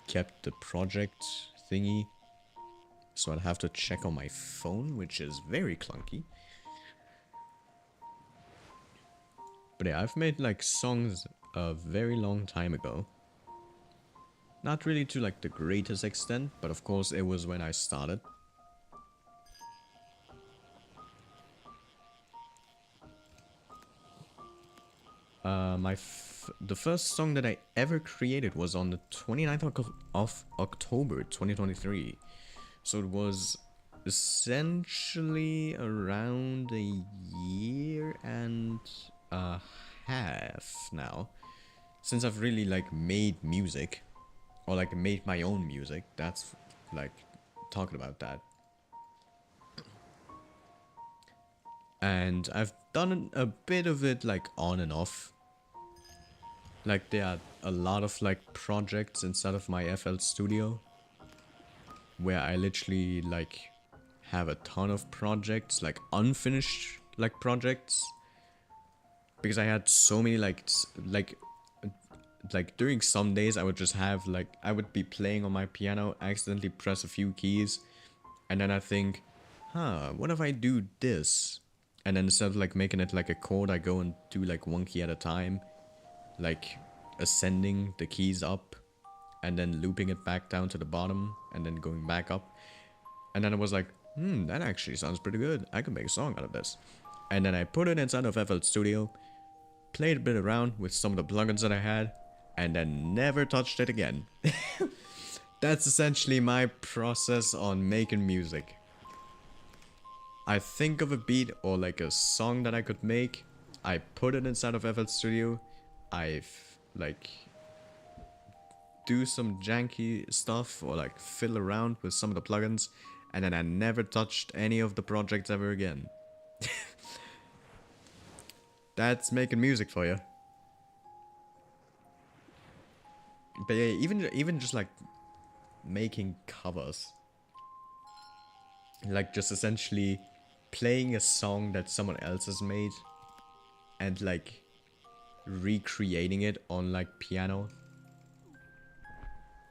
kept the project thingy. So I'd have to check on my phone, which is very clunky. But yeah, I've made like songs a very long time ago. Not really to like the greatest extent, but of course it was when I started. the first song that I ever created was on the 29th of October 2023. So it was essentially around a year and a half now since I've really like made music, or like made my own music. That's like talking about that. And I've done a bit of it like on and off. Like there are a lot of like projects inside of my FL Studio where I literally like have a ton of projects, like unfinished like projects, because I had so many like during some days I would just have like I would be playing on my piano, accidentally press a few keys, and then I think, what if I do this? And then instead of like making it like a chord, I go and do like one key at a time, like ascending the keys up and then looping it back down to the bottom and then going back up. And then I was like, that actually sounds pretty good. I could make a song out of this. And then I put it inside of FL Studio, played a bit around with some of the plugins that I had, and then never touched it again. That's essentially my process on making music. I think of a beat or like a song that I could make, I put it inside of FL Studio, like do some janky stuff or like fiddle around with some of the plugins, and then I never touched any of the projects ever again. That's making music for you. But yeah, even just like making covers, like just essentially playing a song that someone else has made and like recreating it on like piano,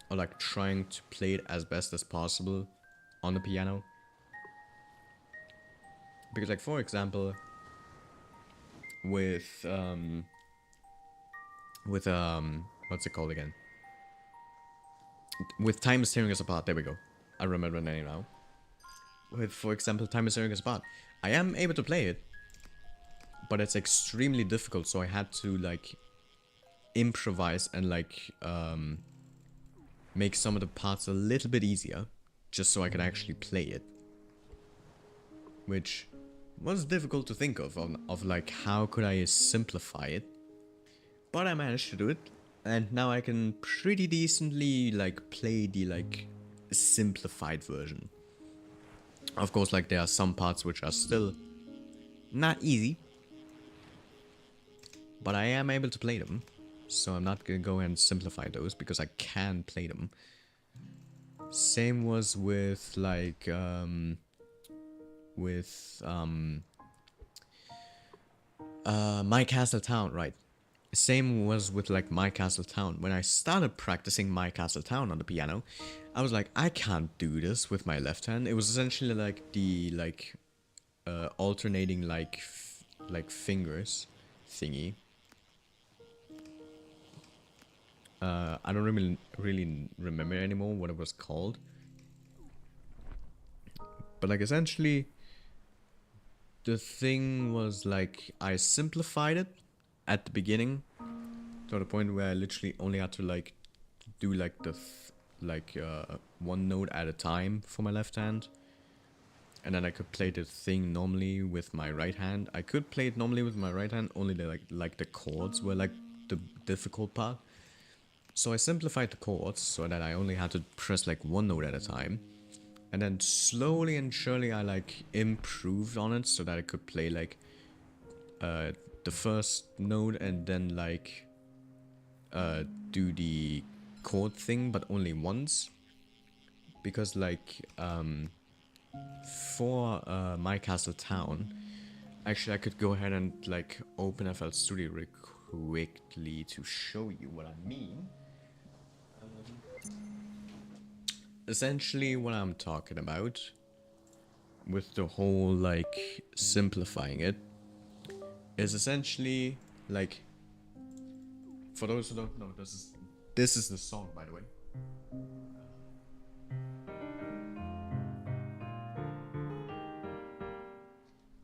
or like trying to play it as best as possible on the piano. Because like for example, with what's it called again? With Time is Tearing Us Apart, there we go. I remember the name now. With, for example, Time is Tearing Us Apart, I am able to play it, but it's extremely difficult, so I had to like improvise and like make some of the parts a little bit easier, just so I could actually play it. Which was difficult to think of like how could I simplify it. But I managed to do it, and now I can pretty decently like play the like simplified version. Of course, like there are some parts which are still not easy, but I am able to play them. So I'm not gonna go and simplify those because I can play them. Same was with like My Castle Town, right? Same was with like My Castle Town. When I started practicing My Castle Town on the piano, I was like, I can't do this with my left hand. It was essentially like the like alternating like fingers thingy. I don't really remember anymore what it was called. But like essentially the thing was like I simplified it at the beginning to the point where I literally only had to like do like the one note at a time for my left hand, and then I could play the thing normally with my right hand. I could play it normally with my right hand, only the chords were like the difficult part. So I simplified the chords so that I only had to press like one note at a time. And then slowly and surely I like improved on it so that I could play like the first note and then like do the chord thing, but only once. Because like for My Castle Town, actually I could go ahead and like open FL Studio really quickly to show you what I mean. Essentially what I'm talking about with the whole like simplifying it is essentially like, for those who don't know, this is the song, by the way.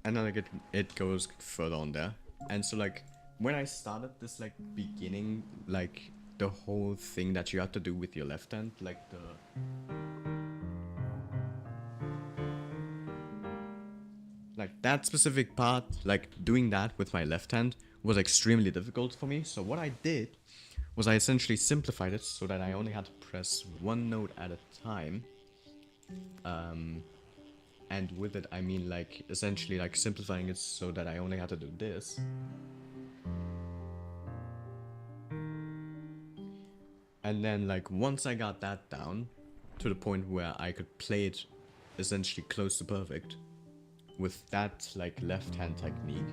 And then like it goes further on there. And so like when I started this like beginning, like the whole thing that you have to do with your left hand, like that specific part, like doing that with my left hand was extremely difficult for me. So what I did was I essentially simplified it so that I only had to press one note at a time. And with it, I mean like essentially like simplifying it so that I only had to do this. And then like once I got that down to the point where I could play it essentially close to perfect with that like left hand technique,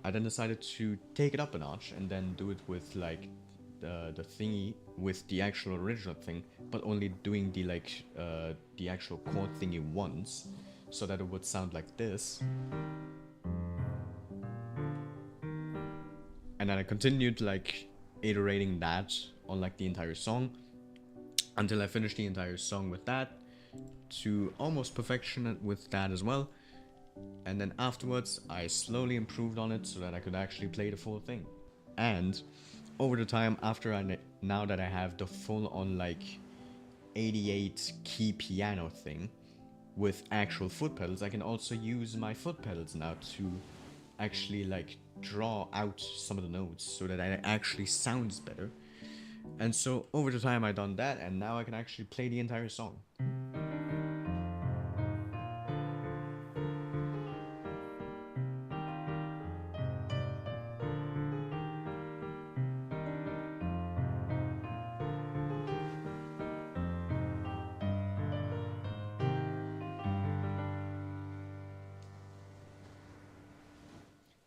I then decided to take it up a notch and then do it with like the thingy with the actual original thing, but only doing the like the actual chord thingy once, so that it would sound like this. And then I continued like iterating that on like the entire song until I finished the entire song with that to almost perfection with that as well. And then afterwards I slowly improved on it so that I could actually play the full thing. And over the time, now that I have the full on like 88 key piano thing with actual foot pedals, I can also use my foot pedals now to actually like draw out some of the notes so that it actually sounds better. And so over the time I done that, and now I can actually play the entire song.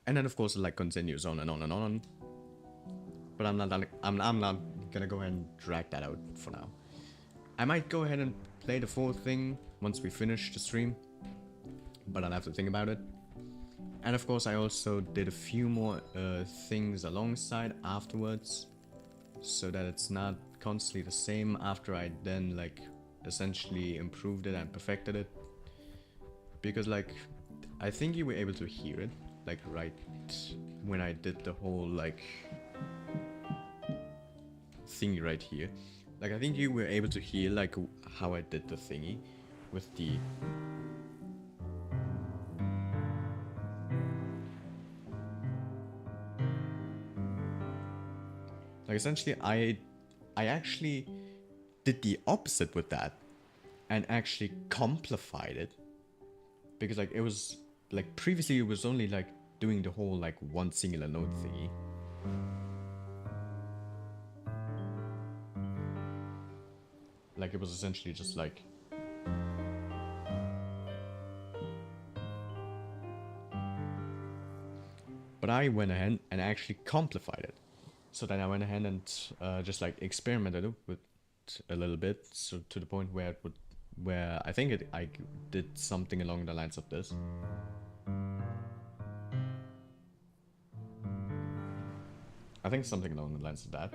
And then of course it like continues on and on and on. But I'm not gonna go ahead and drag that out for now. I might go ahead and play the full thing once we finish the stream, but I'll have to think about it. And of course I also did a few more things alongside afterwards, so that it's not constantly the same after I then like essentially improved it and perfected it. Because like I think you were able to hear it like right when I did the whole like thingy right here. Like I think you were able to hear like how I did the thingy with the like essentially I actually did the opposite with that and actually complified it, because like it was like previously it was only like doing the whole like one singular note thingy. Like it was essentially just like but I went ahead and actually complified it. So then I went ahead and just like experimented with a little bit, so to the point where it would, where I think I did something along the lines of this. I think something along the lines of that.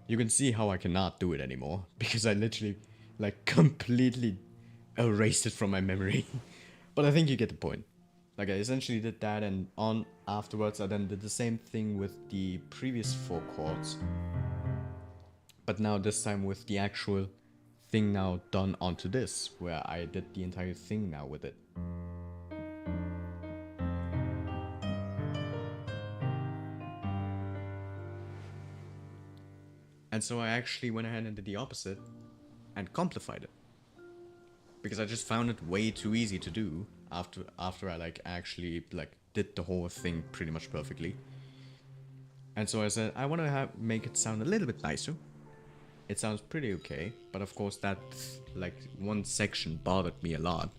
You can see how I cannot do it anymore because I literally like completely erased it from my memory. But I think you get the point. Like I essentially did that, and on afterwards I then did the same thing with the previous 4 chords. But now this time with the actual thing now done onto this, where I did the entire thing now with it. And so I actually went ahead and did the opposite and complified it. Because I just found it way too easy to do after I like actually like did the whole thing pretty much perfectly. And so I said I want to make it sound a little bit nicer. It sounds pretty okay, but of course that like one section bothered me a lot.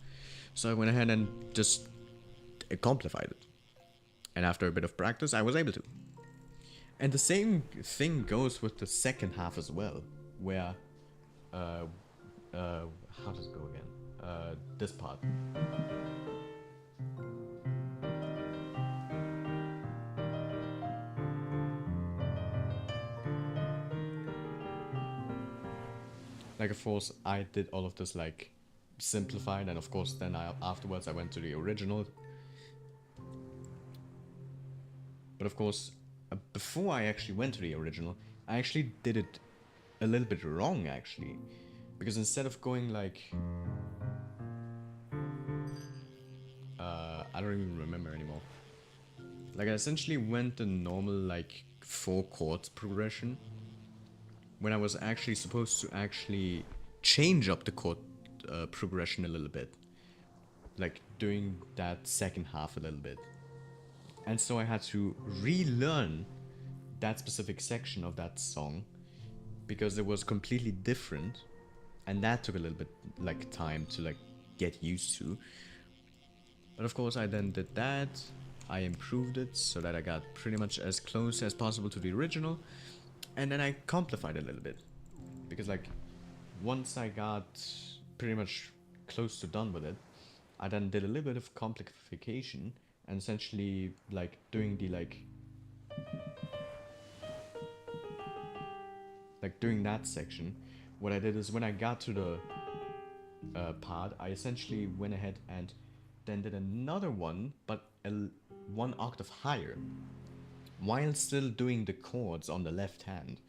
So I went ahead and just complified it. And after a bit of practice, I was able to. And the same thing goes with the second half as well, where how does it go again? This part. Like, of course, I did all of this, like, simplified, and of course, then afterwards I went to the original. But of course, before I actually went to the original, I actually did it a little bit wrong, actually. Because instead of going, like... I don't even remember anymore. Like, I essentially went the normal, like, 4 chords progression, when I was actually supposed to actually change up the chord progression a little bit. Like, doing that second half a little bit. And so I had to relearn that specific section of that song, because it was completely different, and that took a little bit, like, time to, like, get used to. But of course I then did that, I improved it so that I got pretty much as close as possible to the original, and then I simplified it a little bit. Because, like, once I got pretty much close to done with it, I then did a little bit of complication, and essentially, like, doing the, doing that section, what I did is when I got to the part, I essentially went ahead and then did another one, but one octave higher, while still doing the chords on the left hand.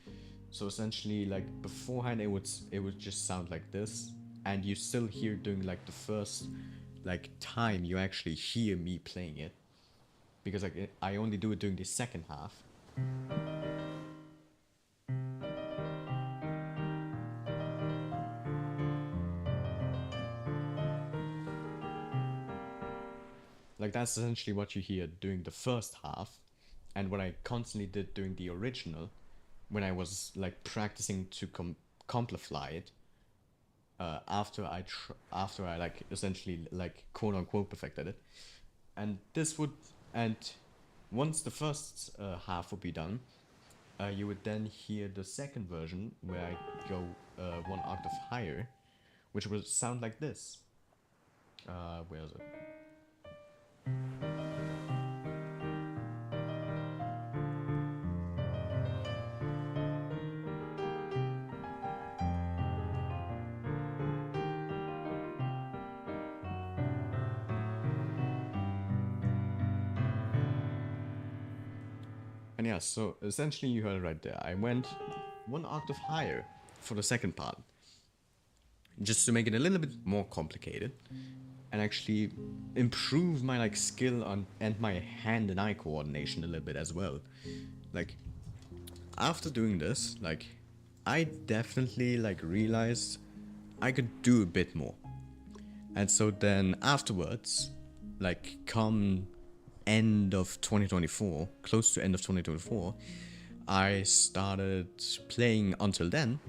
So essentially, like, beforehand, it would just sound like this, and you still hear doing, like, the first, like, time you actually hear me playing it, because, like, I only do it during the second half. Like, that's essentially what you hear during the first half, and what I constantly did during the original, when I was, like, practicing to complify it, after I, like, essentially, like, quote unquote perfected it, and once the first half would be done, you would then hear the second version where I go one octave higher, which would sound like this. Where is it? And yeah, so essentially you heard it right there. I went one octave higher for the second part, just to make it a little bit more complicated, and actually improve my, like, skill on and my hand and eye coordination a little bit as well. Like, after doing this, like, I definitely, like, realized I could do a bit more. And so then afterwards, like, come end of 2024, close to end of 2024, I started playing Until Then,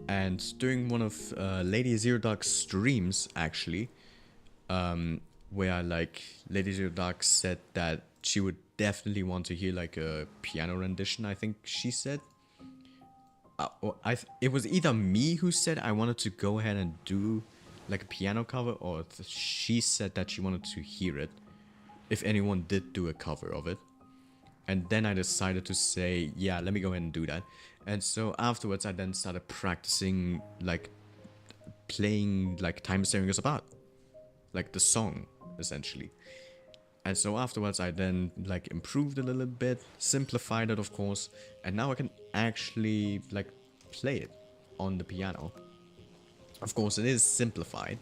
and during one of Lady Zero Dark's streams, actually, where, like, Lady Zero Dark said that she would definitely want to hear, like, a piano rendition, I think she said. It was either me who said I wanted to go ahead and do, like, a piano cover, or she said that she wanted to hear it, if anyone did do a cover of it. And then I decided to say, yeah, let me go ahead and do that. And so afterwards, I then started practicing, like, playing, like, Time Staring Us Apart. Like, the song, essentially. And so afterwards, I then, like, improved it a little bit, simplified it, of course, and now I can actually, like, play it on the piano. Of course, it is simplified,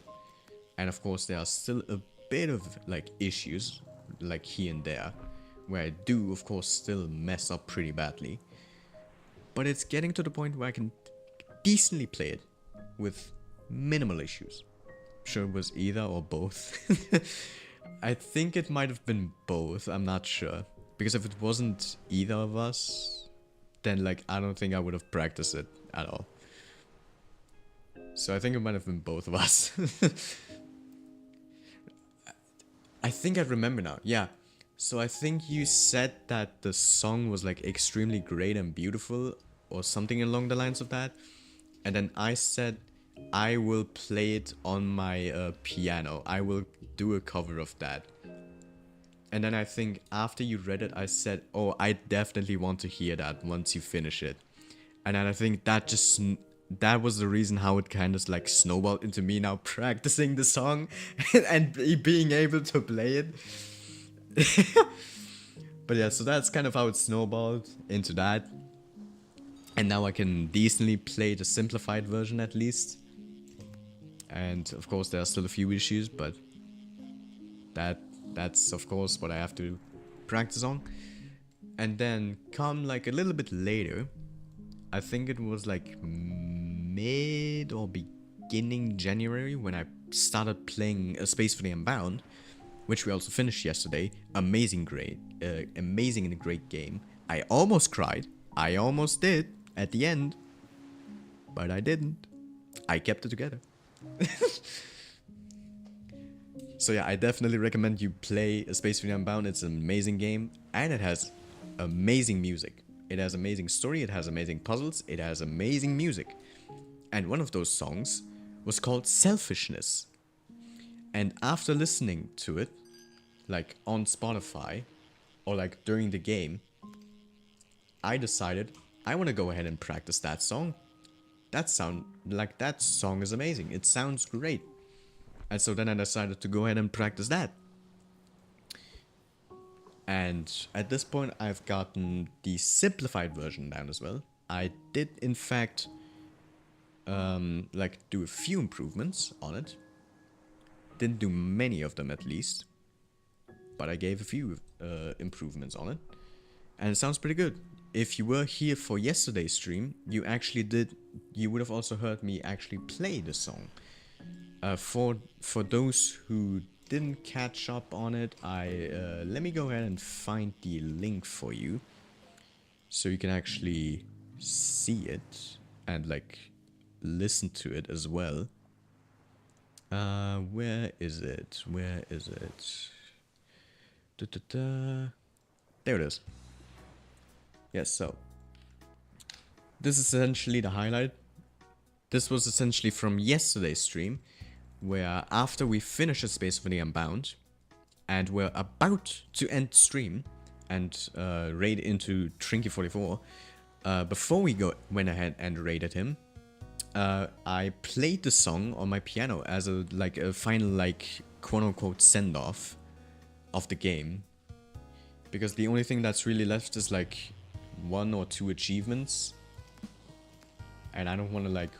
and of course, there are still a bit of, like, issues, like, here and there, where I do, of course, still mess up pretty badly. But it's getting to the point where I can decently play it with minimal issues. Sure, it was either or both. I think it might have been both, I'm not sure. Because if it wasn't either of us, then, like, I don't think I would have practiced it at all. So I think it might have been both of us. I think I remember now, yeah. So I think you said that the song was, like, extremely great and beautiful, or something along the lines of that. And then I said I will play it on my piano. I will do a cover of that. And then I think after you read it, I said, oh, I definitely want to hear that once you finish it. And then I think that just that was the reason how it kind of like snowballed into me now practicing the song and being able to play it. But yeah, so that's kind of how it snowballed into that. And now I can decently play the simplified version at least. And of course there are still a few issues, but that's of course what I have to practice on. And then come like a little bit later, I think it was like mid or beginning January when I started playing A Space for the Unbound, which we also finished yesterday. Amazing and great game. I almost cried. I almost did at the end, but I didn't. I kept it together. So yeah, I definitely recommend you play A Space for the Unbound. It's an amazing game, and it has amazing music. It has amazing story, it has amazing puzzles, it has amazing music. And one of those songs was called Selfishness. And after listening to it, like on Spotify, or like during the game, I decided I want to go ahead and practice that song. That song is amazing. It sounds great. And so then I decided to go ahead and practice that. And at this point, I've gotten the simplified version down as well. I did, in fact, like do a few improvements on it. Didn't do many of them at least, but I gave a few improvements on it. And it sounds pretty good. If you were here for yesterday's stream, you would have also heard me actually play the song. For those who didn't catch up on it, let me go ahead and find the link for you, so you can actually see it and like listen to it as well. Where is it? Where is it? There it is. Yes, so this is essentially the highlight. This was essentially from yesterday's stream, where after we finish A Space for the Unbound, and we're about to end stream and raid into Trinky44, before we went ahead and raided him, I played the song on my piano as a final quote-unquote send-off of the game, because the only thing that's really left is like 1 or 2 achievements, and I don't want to like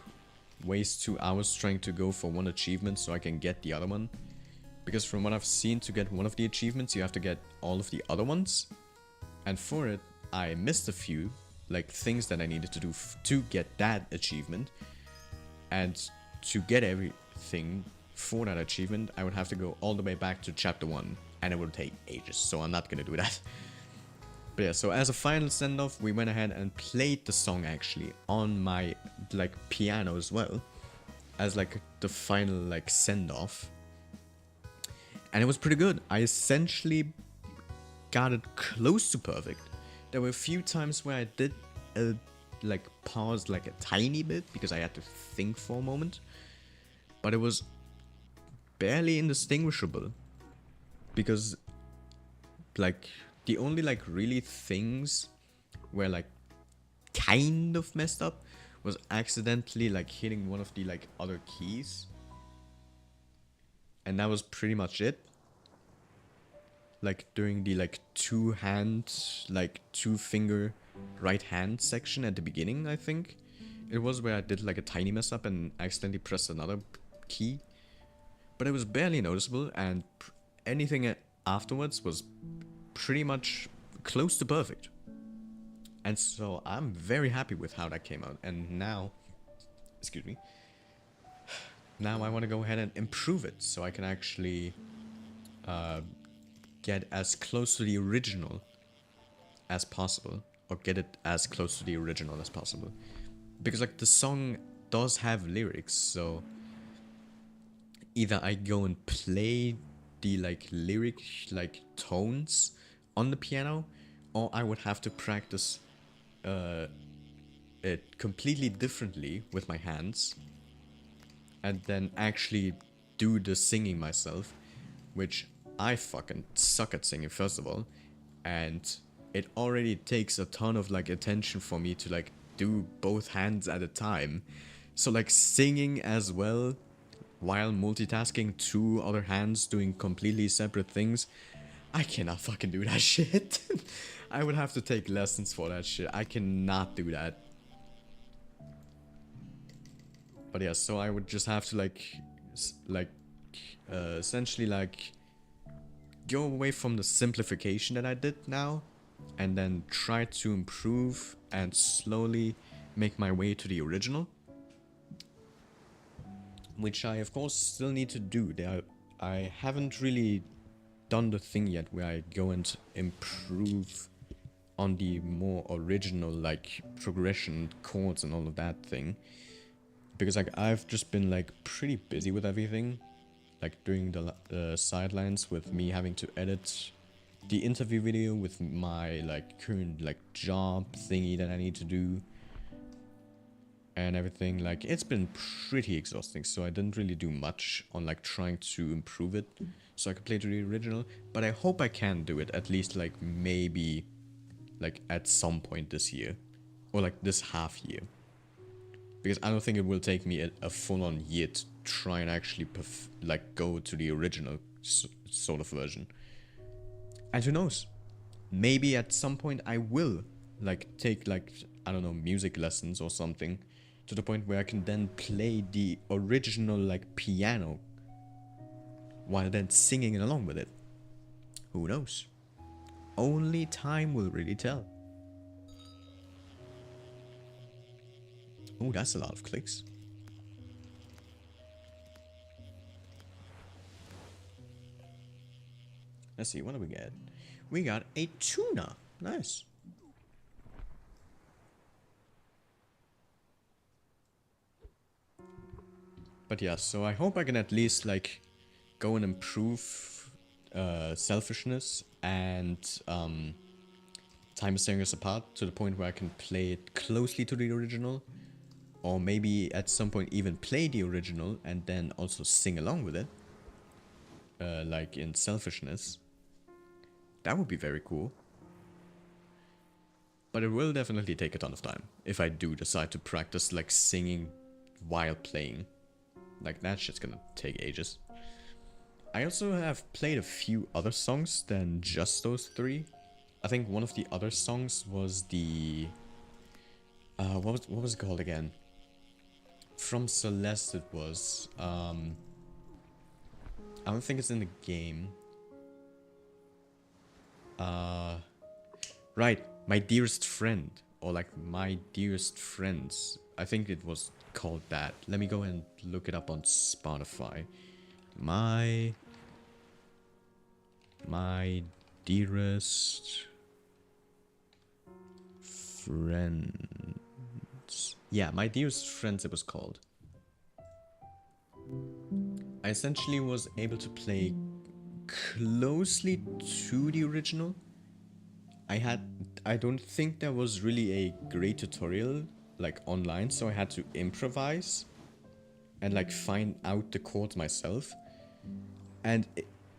waste 2 hours trying to go for 1 achievement so I can get the other one. Because from what I've seen, to get one of the achievements, you have to get all of the other ones. And for it, I missed a few, like things that I needed to do to get that achievement. And to get everything for that achievement, I would have to go all the way back to chapter 1. And it would take ages, so I'm not gonna do that. But yeah, so as a final send-off, we went ahead and played the song actually on my like piano as well, as like the final like send-off, and it was pretty good. I essentially got it close to perfect. There were a few times where I did like pause like a tiny bit because I had to think for a moment, but it was barely indistinguishable, because like the only like really things where like kind of messed up was accidentally like hitting one of the like other keys, and that was pretty much it. Like during the like 2-finger right hand section at the beginning, I think it was, where I did like a tiny mess up and accidentally pressed another key, but it was barely noticeable, and anything afterwards was pretty much close to perfect. And so I'm very happy with how that came out. And now, excuse me, now I want to go ahead and improve it so I can actually get as close to the original as possible, or get it as close to the original as possible, because like the song does have lyrics, so either I go and play the like lyric like tones on the piano, or I would have to practice it completely differently with my hands, and then actually do the singing myself, which I fucking suck at singing first of all, and it already takes a ton of like attention for me to like do both hands at a time. So like singing as well while multitasking two other hands doing completely separate things, I cannot fucking do that shit. I would have to take lessons for that shit. I cannot do that. But yeah, so I would just have to essentially like go away from the simplification that I did now and then try to improve and slowly make my way to the original, which I of course still need to do. I haven't really done the thing yet where I go and improve on the more original like progression chords and all of that thing, because like I've just been like pretty busy with everything, like doing the sidelines with me having to edit the interview video with my like current like job thingy that I need to do and everything. Like it's been pretty exhausting, so I didn't really do much on like trying to improve it so I could play to the original, but I hope I can do it at least like maybe like at some point this year or like this half year, because I don't think it will take me a full-on year to try and actually like go to the original sort of version. And who knows, maybe at some point I will like take like, I don't know, music lessons or something to the point where I can then play the original like piano while then singing it along with it. Who knows? Only time will really tell. Oh, that's a lot of clicks. Let's see, what do we get? We got a tuna. Nice. But yeah, so I hope I can at least like go and improve selfishness and time is tearing us apart to the point where I can play it closely to the original, or maybe at some point even play the original and then also sing along with it, like in selfishness. That would be very cool. But it will definitely take a ton of time if I do decide to practice like singing while playing. Like that shit's gonna take ages. I also have played a few other songs than just those three. I think one of the other songs was the what was it called again? From Celeste it was. I don't think it's in the game. Right, My Dearest Friend, or like My Dearest Friends. I think it was called that. Let me go and look it up on Spotify. My Dearest Friends. Yeah, My Dearest Friends it was called. I essentially was able to play closely to the original. I don't think there was really a great tutorial like online, so I had to improvise and like find out the chords myself. And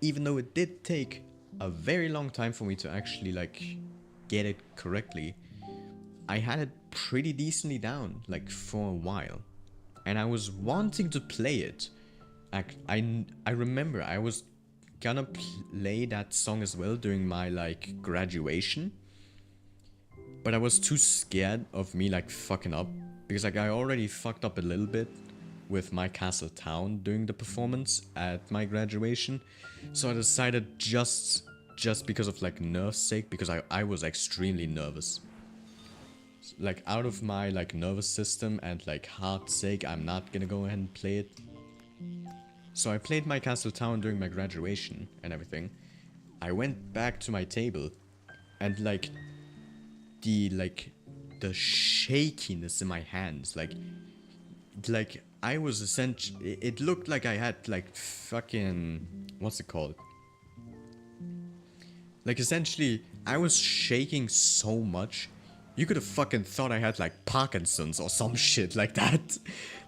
even though it did take a very long time for me to actually like get it correctly, I had it pretty decently down like for a while, and I was wanting to play it. I remember I was gonna play that song as well during my like graduation, but I was too scared of me like fucking up, because like I already fucked up a little bit with my Castle Town during the performance at my graduation. So I decided just because of like nerves sake, because I was extremely nervous. Like out of my like nervous system and like heart sake, I'm not gonna go ahead and play it. So I played my Castle Town during my graduation and everything. I went back to my table and like the shakiness in my hands, like I was essentially, it looked like I had like fucking, what's it called? Like essentially I was shaking so much, you could have fucking thought I had like Parkinson's or some shit like that.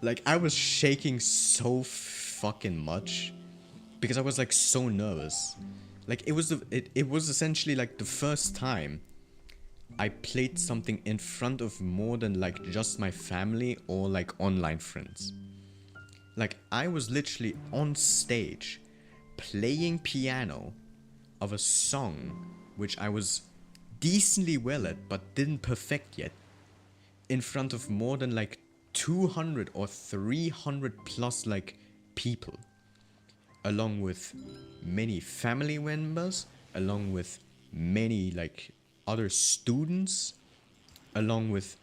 Like I was shaking so fucking much because I was like so nervous. Like it was essentially like the first time I played something in front of more than like just my family or like online friends. Like I was literally on stage playing piano of a song which I was decently well at but didn't perfect yet, in front of more than like 200 or 300 plus like people, along with many family members, along with many like other students, along with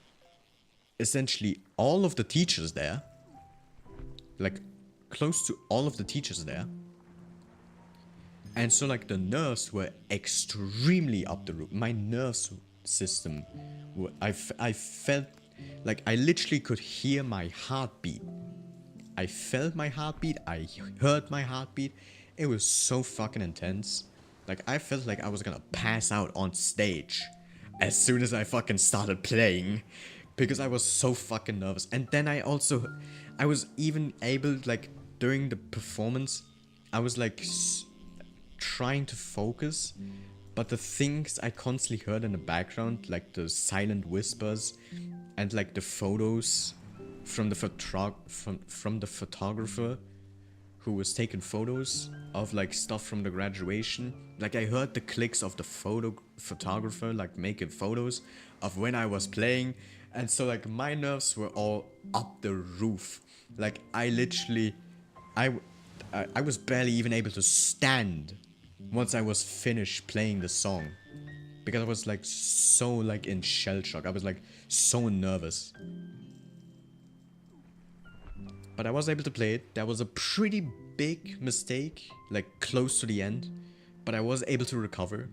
essentially all of the teachers there, like close to all of the teachers there. And so like the nerves were extremely up the roof. My nerves system, I felt like I literally could hear my heartbeat. I felt my heartbeat, I heard my heartbeat. It was so fucking intense. Like I felt like I was gonna pass out on stage as soon as I fucking started playing, because I was so fucking nervous. And then I was even able, like during the performance, I was like trying to focus, but the things I constantly heard in the background, like the silent whispers and like the photos from the photographer who was taking photos of like stuff from the graduation. Like I heard the clicks of the photographer like making photos of when I was playing, and so like my nerves were all up the roof. Like I literally, I was barely even able to stand once I was finished playing the song, because I was like so like in shell shock. I was like so nervous. But I was able to play it. That was a pretty big mistake, like close to the end, but I was able to recover.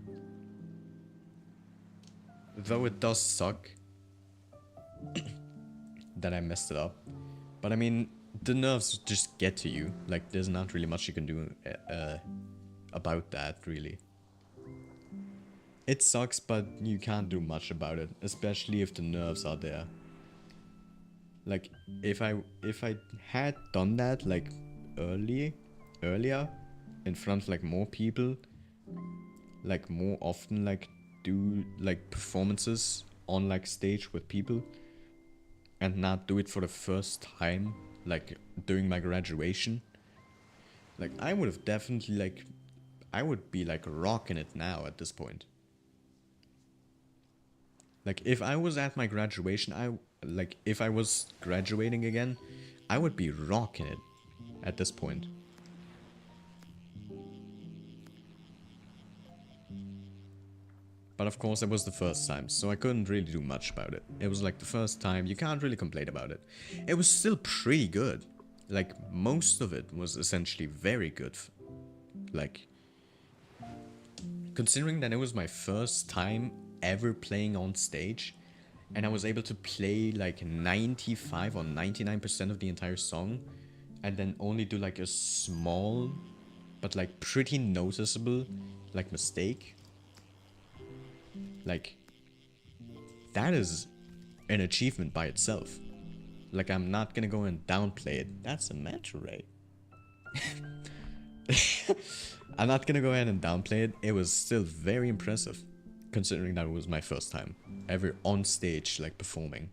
Though it does suck that I messed it up. But I mean, the nerves just get to you. Like there's not really much you can do about that, really. It sucks, but you can't do much about it, especially if the nerves are there. Like if I had done that like earlier in front of like more people, like more often, like do like performances on like stage with people, and not do it for the first time like during my graduation, like I would have definitely like, I would be like rocking it now at this point. Like if I was at my graduation, if I was graduating again, I would be rocking it at this point. But of course it was the first time, so I couldn't really do much about it. It was like the first time, you can't really complain about it. It was still pretty good. Like most of it was essentially very good. Like considering that it was my first time ever playing on stage, and I was able to play like 95 or 99% of the entire song, and then only do like a small but like pretty noticeable like mistake. Like that is an achievement by itself. Like I'm not gonna go and downplay it. That's a match rate. I'm not gonna go ahead and downplay it. It was still very impressive, considering that it was my first time ever on stage like performing.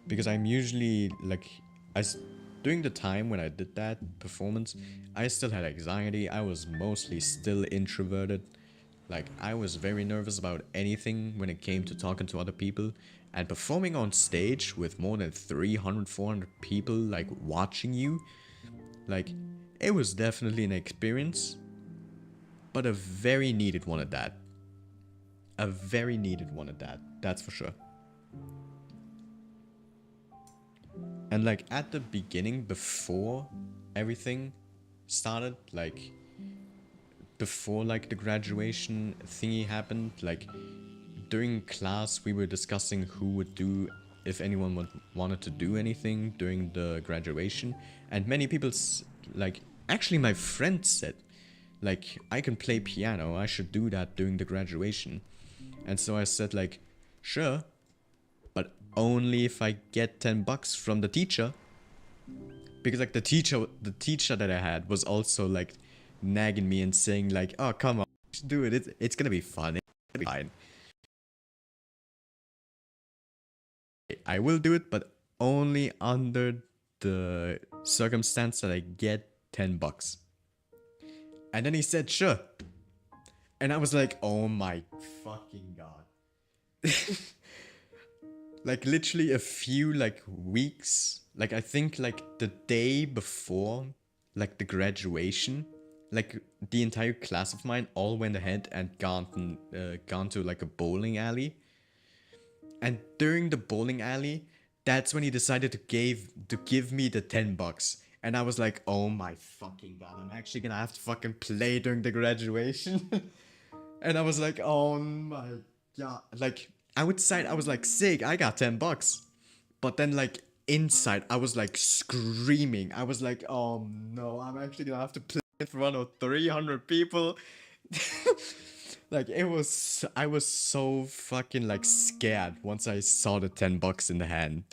Because I'm usually like, during the time when I did that performance, I still had anxiety. I was mostly still introverted. Like I was very nervous about anything when it came to talking to other people, and performing on stage with more than 300-400 people like watching you, like it was definitely an experience, but a very needed one at that. A very needed one at that, that's for sure. And like at the beginning, before everything started, like before like the graduation thingy happened, like during class we were discussing who would do, if anyone wanted to do anything during the graduation, and many people like, actually my friend said like, I can play piano, I should do that during the graduation. And so I said like, sure, but only if I get 10 bucks from the teacher. Because like the teacher that I had was also like nagging me and saying like, oh come on, do it, it's gonna be fun. fine. I will do it, but only under the circumstance that I get $10. And then he said, sure. And I was like, oh my fucking god. Like literally a few like weeks, like I think like the day before like the graduation, like the entire class of mine all went ahead and gone to like a bowling alley. And during the bowling alley, that's when he decided to give me the $10. And I was like, oh my fucking god, I'm actually gonna have to fucking play during the graduation. And I was like, oh my god. Like, outside, I was like, sick, I got $10. But then, like, inside, I was like screaming. I was like, oh no, I'm actually gonna have to play in front of 300 people. Like, I was so fucking like scared once I saw the $10 in the hand.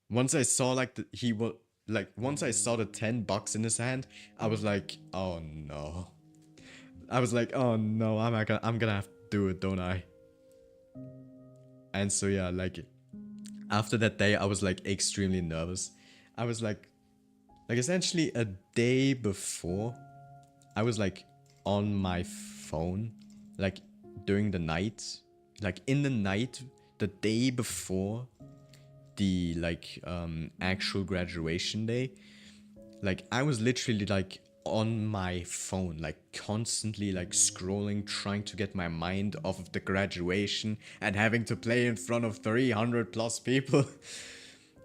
Once I saw like once I saw the $10 in his hand, I was like, oh no. I was like, oh no, I'm gonna have to do it, don't I? And so yeah, like after that day, I was like extremely nervous. I was like essentially a day before, I was like on my phone, like during the night, like in the night, the day before the like actual graduation day. Like I was literally like on my phone, like constantly like scrolling, trying to get my mind off of the graduation and having to play in front of 300 plus people.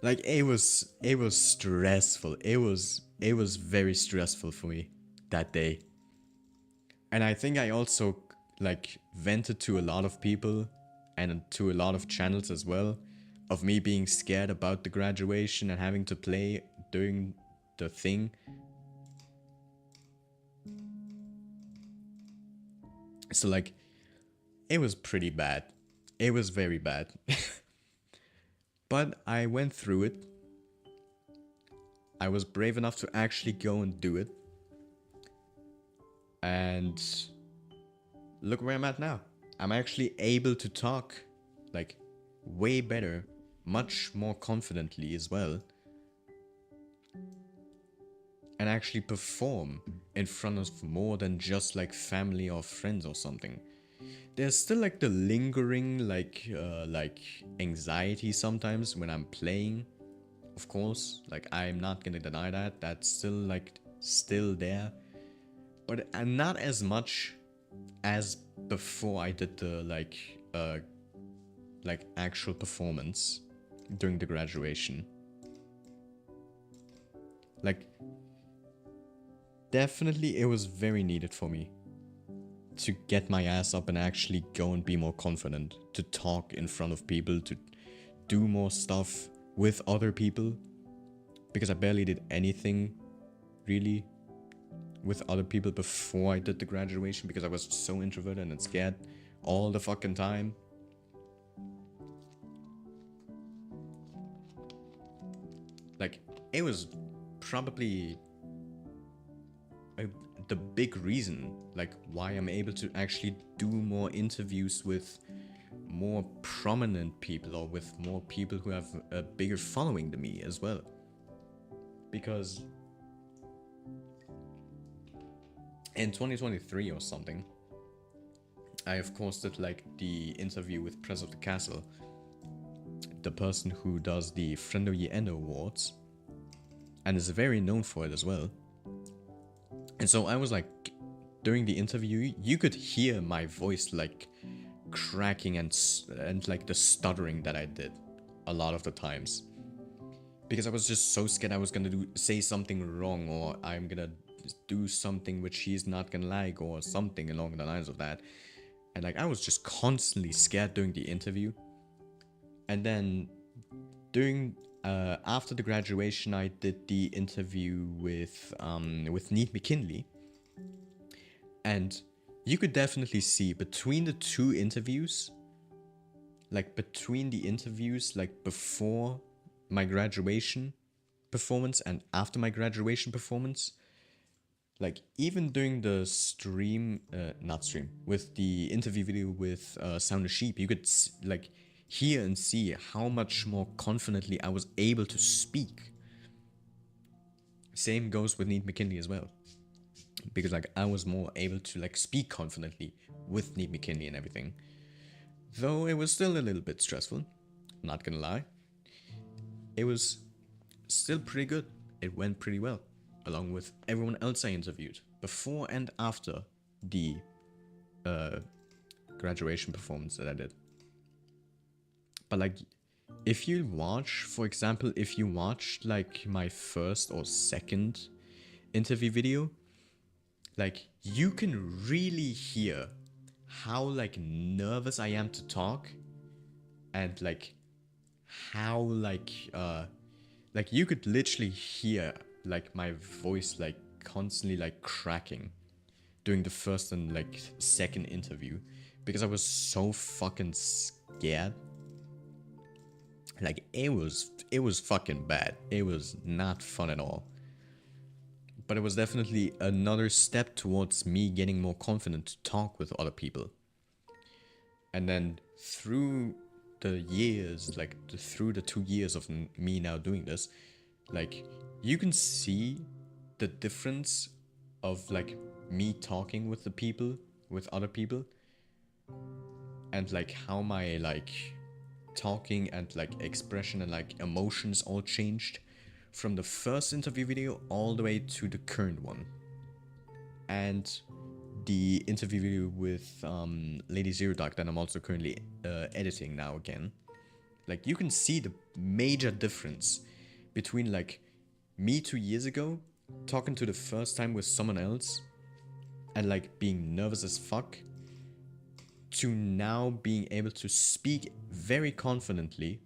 Like it was stressful. It was very stressful for me that day. And I think I also like vented to a lot of people and to a lot of channels as well of me being scared about the graduation and having to play during the thing. So like it was pretty bad. It was very bad. But I went through it. I was brave enough to actually go and do it. And look where I'm at now. I'm actually able to talk like way better, much more confidently as well. And actually perform in front of more than just like family or friends or something. There's still like the lingering like anxiety sometimes when I'm playing. Of course, like I'm not gonna deny that. That's still there. But not as much as before I did the like actual performance during the graduation. Like definitely it was very needed for me to get my ass up and actually go and be more confident, to talk in front of people, to do more stuff with other people, because I barely did anything really with other people before I did the graduation because I was so introverted and scared all the fucking time. Like it was probably the big reason like why I'm able to actually do more interviews with more prominent people or with more people who have a bigger following than me as well. Because in 2023 or something, I of course did like the interview with Press of the Castle, the person who does the Friend of the End Awards, and is very known for it as well. And so I was like, during the interview, you could hear my voice like cracking and like the stuttering that I did a lot of the times. Because I was just so scared I was gonna say something wrong, or I'm gonna do something which he's not gonna like, or something along the lines of that. And like I was just constantly scared during the interview. And then during after the graduation, I did the interview with Neat McKinley, and you could definitely see between the two interviews, like before my graduation performance and after my graduation performance, Like even during the stream, not stream, with the interview video with Sound of Sheep, you could like hear and see how much more confidently I was able to speak. Same goes with Neat McKinley as well, because like I was more able to like speak confidently with Neat McKinley and everything. Though it was still a little bit stressful, not gonna lie. It was still pretty good. It went pretty well, along with everyone else I interviewed before and after the graduation performance that I did. But like, if you watch, for example, if you watched like my first or second interview video, like you can really hear how like nervous I am to talk, and like how like you could literally hear like my voice like constantly like cracking during the first and like second interview, because I was so fucking scared. Like it was fucking bad. It was not fun at all. But it was definitely another step towards me getting more confident to talk with other people. And then through the years, like through the 2 years of me now doing this, like you can see the difference of like me talking with the people, with other people, and like how my like talking and like expression and like emotions all changed from the first interview video all the way to the current one. And the interview video with Lady Zero Dark that I'm also currently editing now again. Like you can see the major difference between like me 2 years ago talking to the first time with someone else and like being nervous as fuck, to now being able to speak very confidently,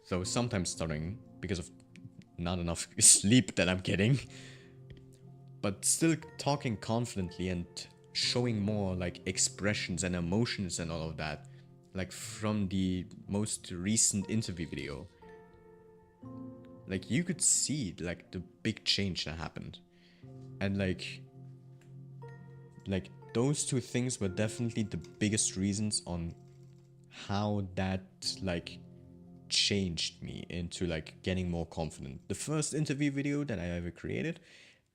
though sometimes stuttering because of not enough sleep that I'm getting, but still talking confidently and showing more like expressions and emotions and all of that, like from the most recent interview video. Like you could see like the big change that happened. And like those two things were definitely the biggest reasons on how that like changed me into like getting more confident. The first interview video that I ever created,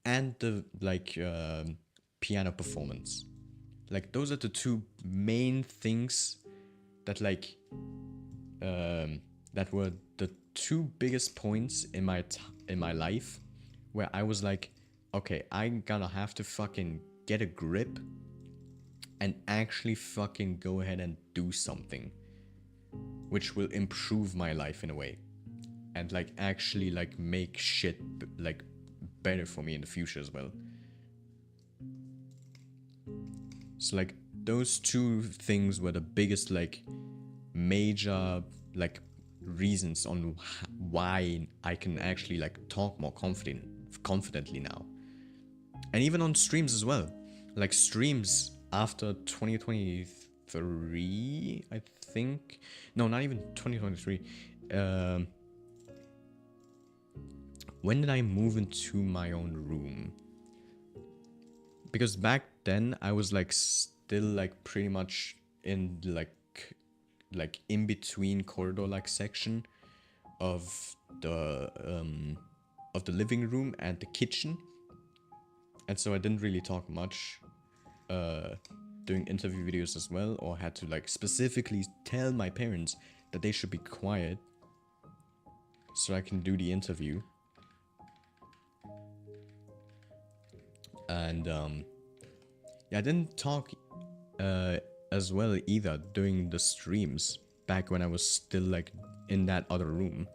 and the like piano performance. Like those are the two main things that like that were the two biggest points in my life where I was like, okay, I'm gonna have to fucking get a grip and actually fucking go ahead and do something which will improve my life in a way, and like actually like make shit like better for me in the future as well. So like those two things were the biggest like major like reasons on why I can actually like talk more confidently now. And even on streams as well. Like streams after 2023, I think. No, not even 2023. When did I move into my own room? Because back then I was like still like pretty much in like in between corridor like section of the living room and the kitchen. And so I didn't really talk much doing interview videos as well, or had to like specifically tell my parents that they should be quiet so I can do the interview. And yeah, I didn't talk as well either during the streams back when I was still like in that other room.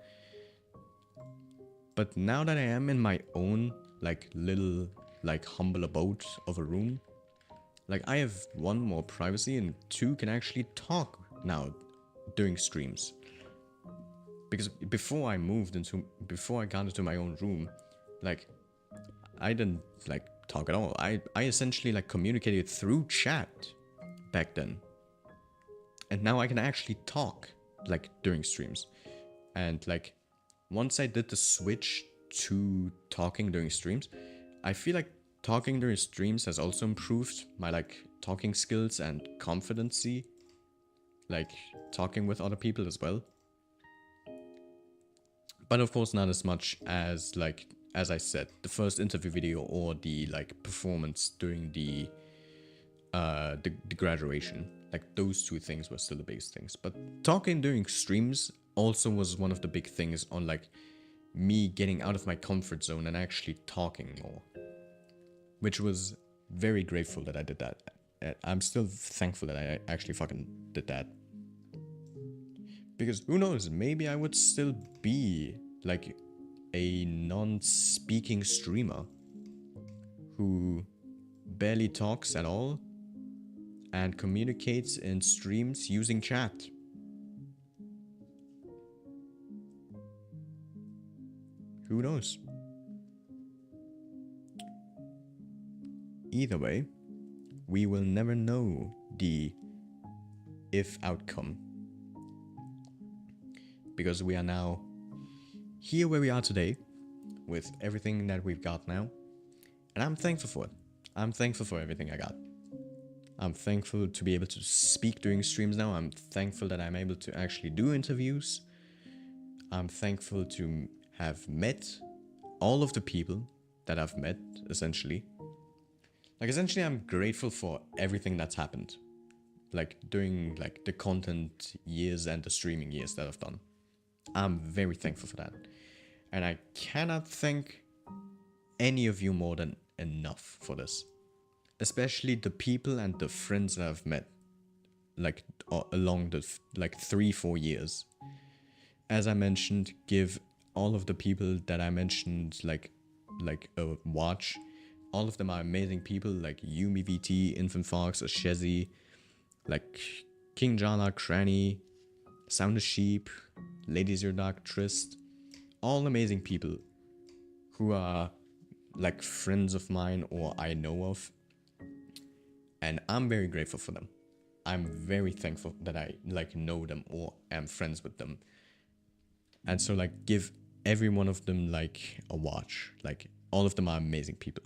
But now that I am in my own like little like humble abode of a room, like I have one, more privacy, and two, can actually talk now during streams. Because before I got into my own room, like I didn't like talk at all. I essentially like communicated through chat back then. And now I can actually talk like during streams. And like once I did the switch to talking during streams, I feel like talking during streams has also improved my like talking skills and confidency, like talking with other people as well. But of course not as much as like, as I said, the first interview video or the like performance during the graduation. Like those two things were still the biggest things. But talking during streams also was one of the big things on like me getting out of my comfort zone and actually talking more. Which was very grateful that I did that. I'm still thankful that I actually fucking did that. Because who knows, maybe I would still be like a non-speaking streamer who barely talks at all and communicates in streams using chat. Who knows? Either way, we will never know the if outcome. Because we are now here where we are today with everything that we've got now. And I'm thankful for it. I'm thankful for everything I got. I'm thankful to be able to speak during streams now. I'm thankful that I'm able to actually do interviews. I'm thankful to have met all of the people that I've met, essentially. Like, essentially, I'm grateful for everything that's happened. Like, during, like, the content years and the streaming years that I've done. I'm very thankful for that. And I cannot thank any of you more than enough for this. Especially the people and the friends that I've met. Like, along the, like, 3-4 years. As I mentioned, give all of the people that I mentioned, like a watch. All of them are amazing people, like Yumi VT, Infant Fox, Ashezi, like King Jala, Cranny, Sound of Sheep, Lady Zero Dark, Trist. All amazing people who are like friends of mine or I know of. And I'm very grateful for them. I'm very thankful that I like know them or am friends with them. And so like give every one of them like a watch. Like all of them are amazing people.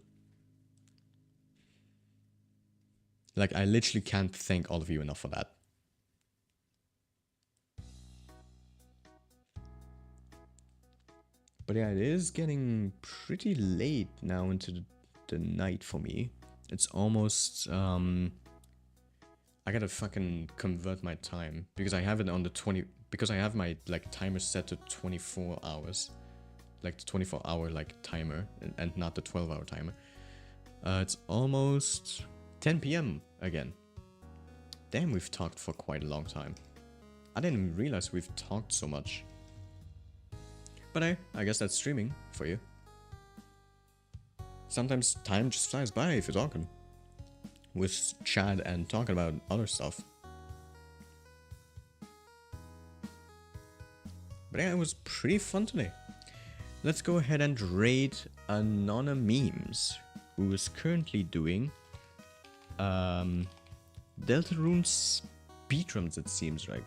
Like, I literally can't thank all of you enough for that. But yeah, it is getting pretty late now into the night for me. It's almost, I gotta fucking convert my time. Because I have it on the because I have my, like, timer set to 24 hours. Like, the 24-hour, like, timer. And not the 12-hour timer. It's almost 10 p.m. again. Damn, we've talked for quite a long time. I didn't even realize we've talked so much. But hey, I guess that's streaming for you. Sometimes time just flies by if you're talking. With chat and talking about other stuff. But yeah, it was pretty fun today. Let's go ahead and raid Anonymemes, who is currently doing Deltarune speedruns, it seems like.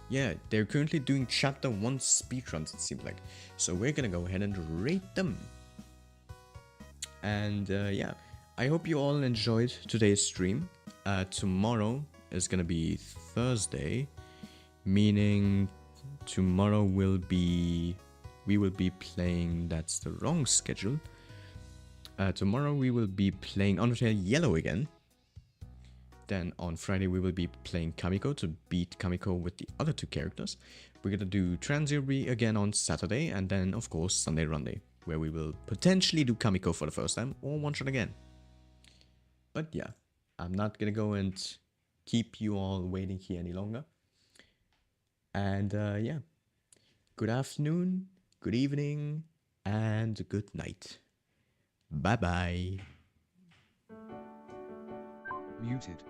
Yeah, they're currently doing chapter 1 speedruns, it seems like. So we're gonna go ahead and rate them. And yeah, I hope you all enjoyed today's stream. Tomorrow is gonna be Thursday, meaning tomorrow we will be playing, that's the wrong schedule. Tomorrow we will be playing Undertale Yellow again. Then on Friday we will be playing Kamiko to beat Kamiko with the other two characters. We're gonna do Transjury again on Saturday, and then of course Sunday Runday, where we will potentially do Kamiko for the first time, or one shot again. But yeah, I'm not gonna go and keep you all waiting here any longer. And yeah, good afternoon, good evening, and good night. Bye bye. Muted.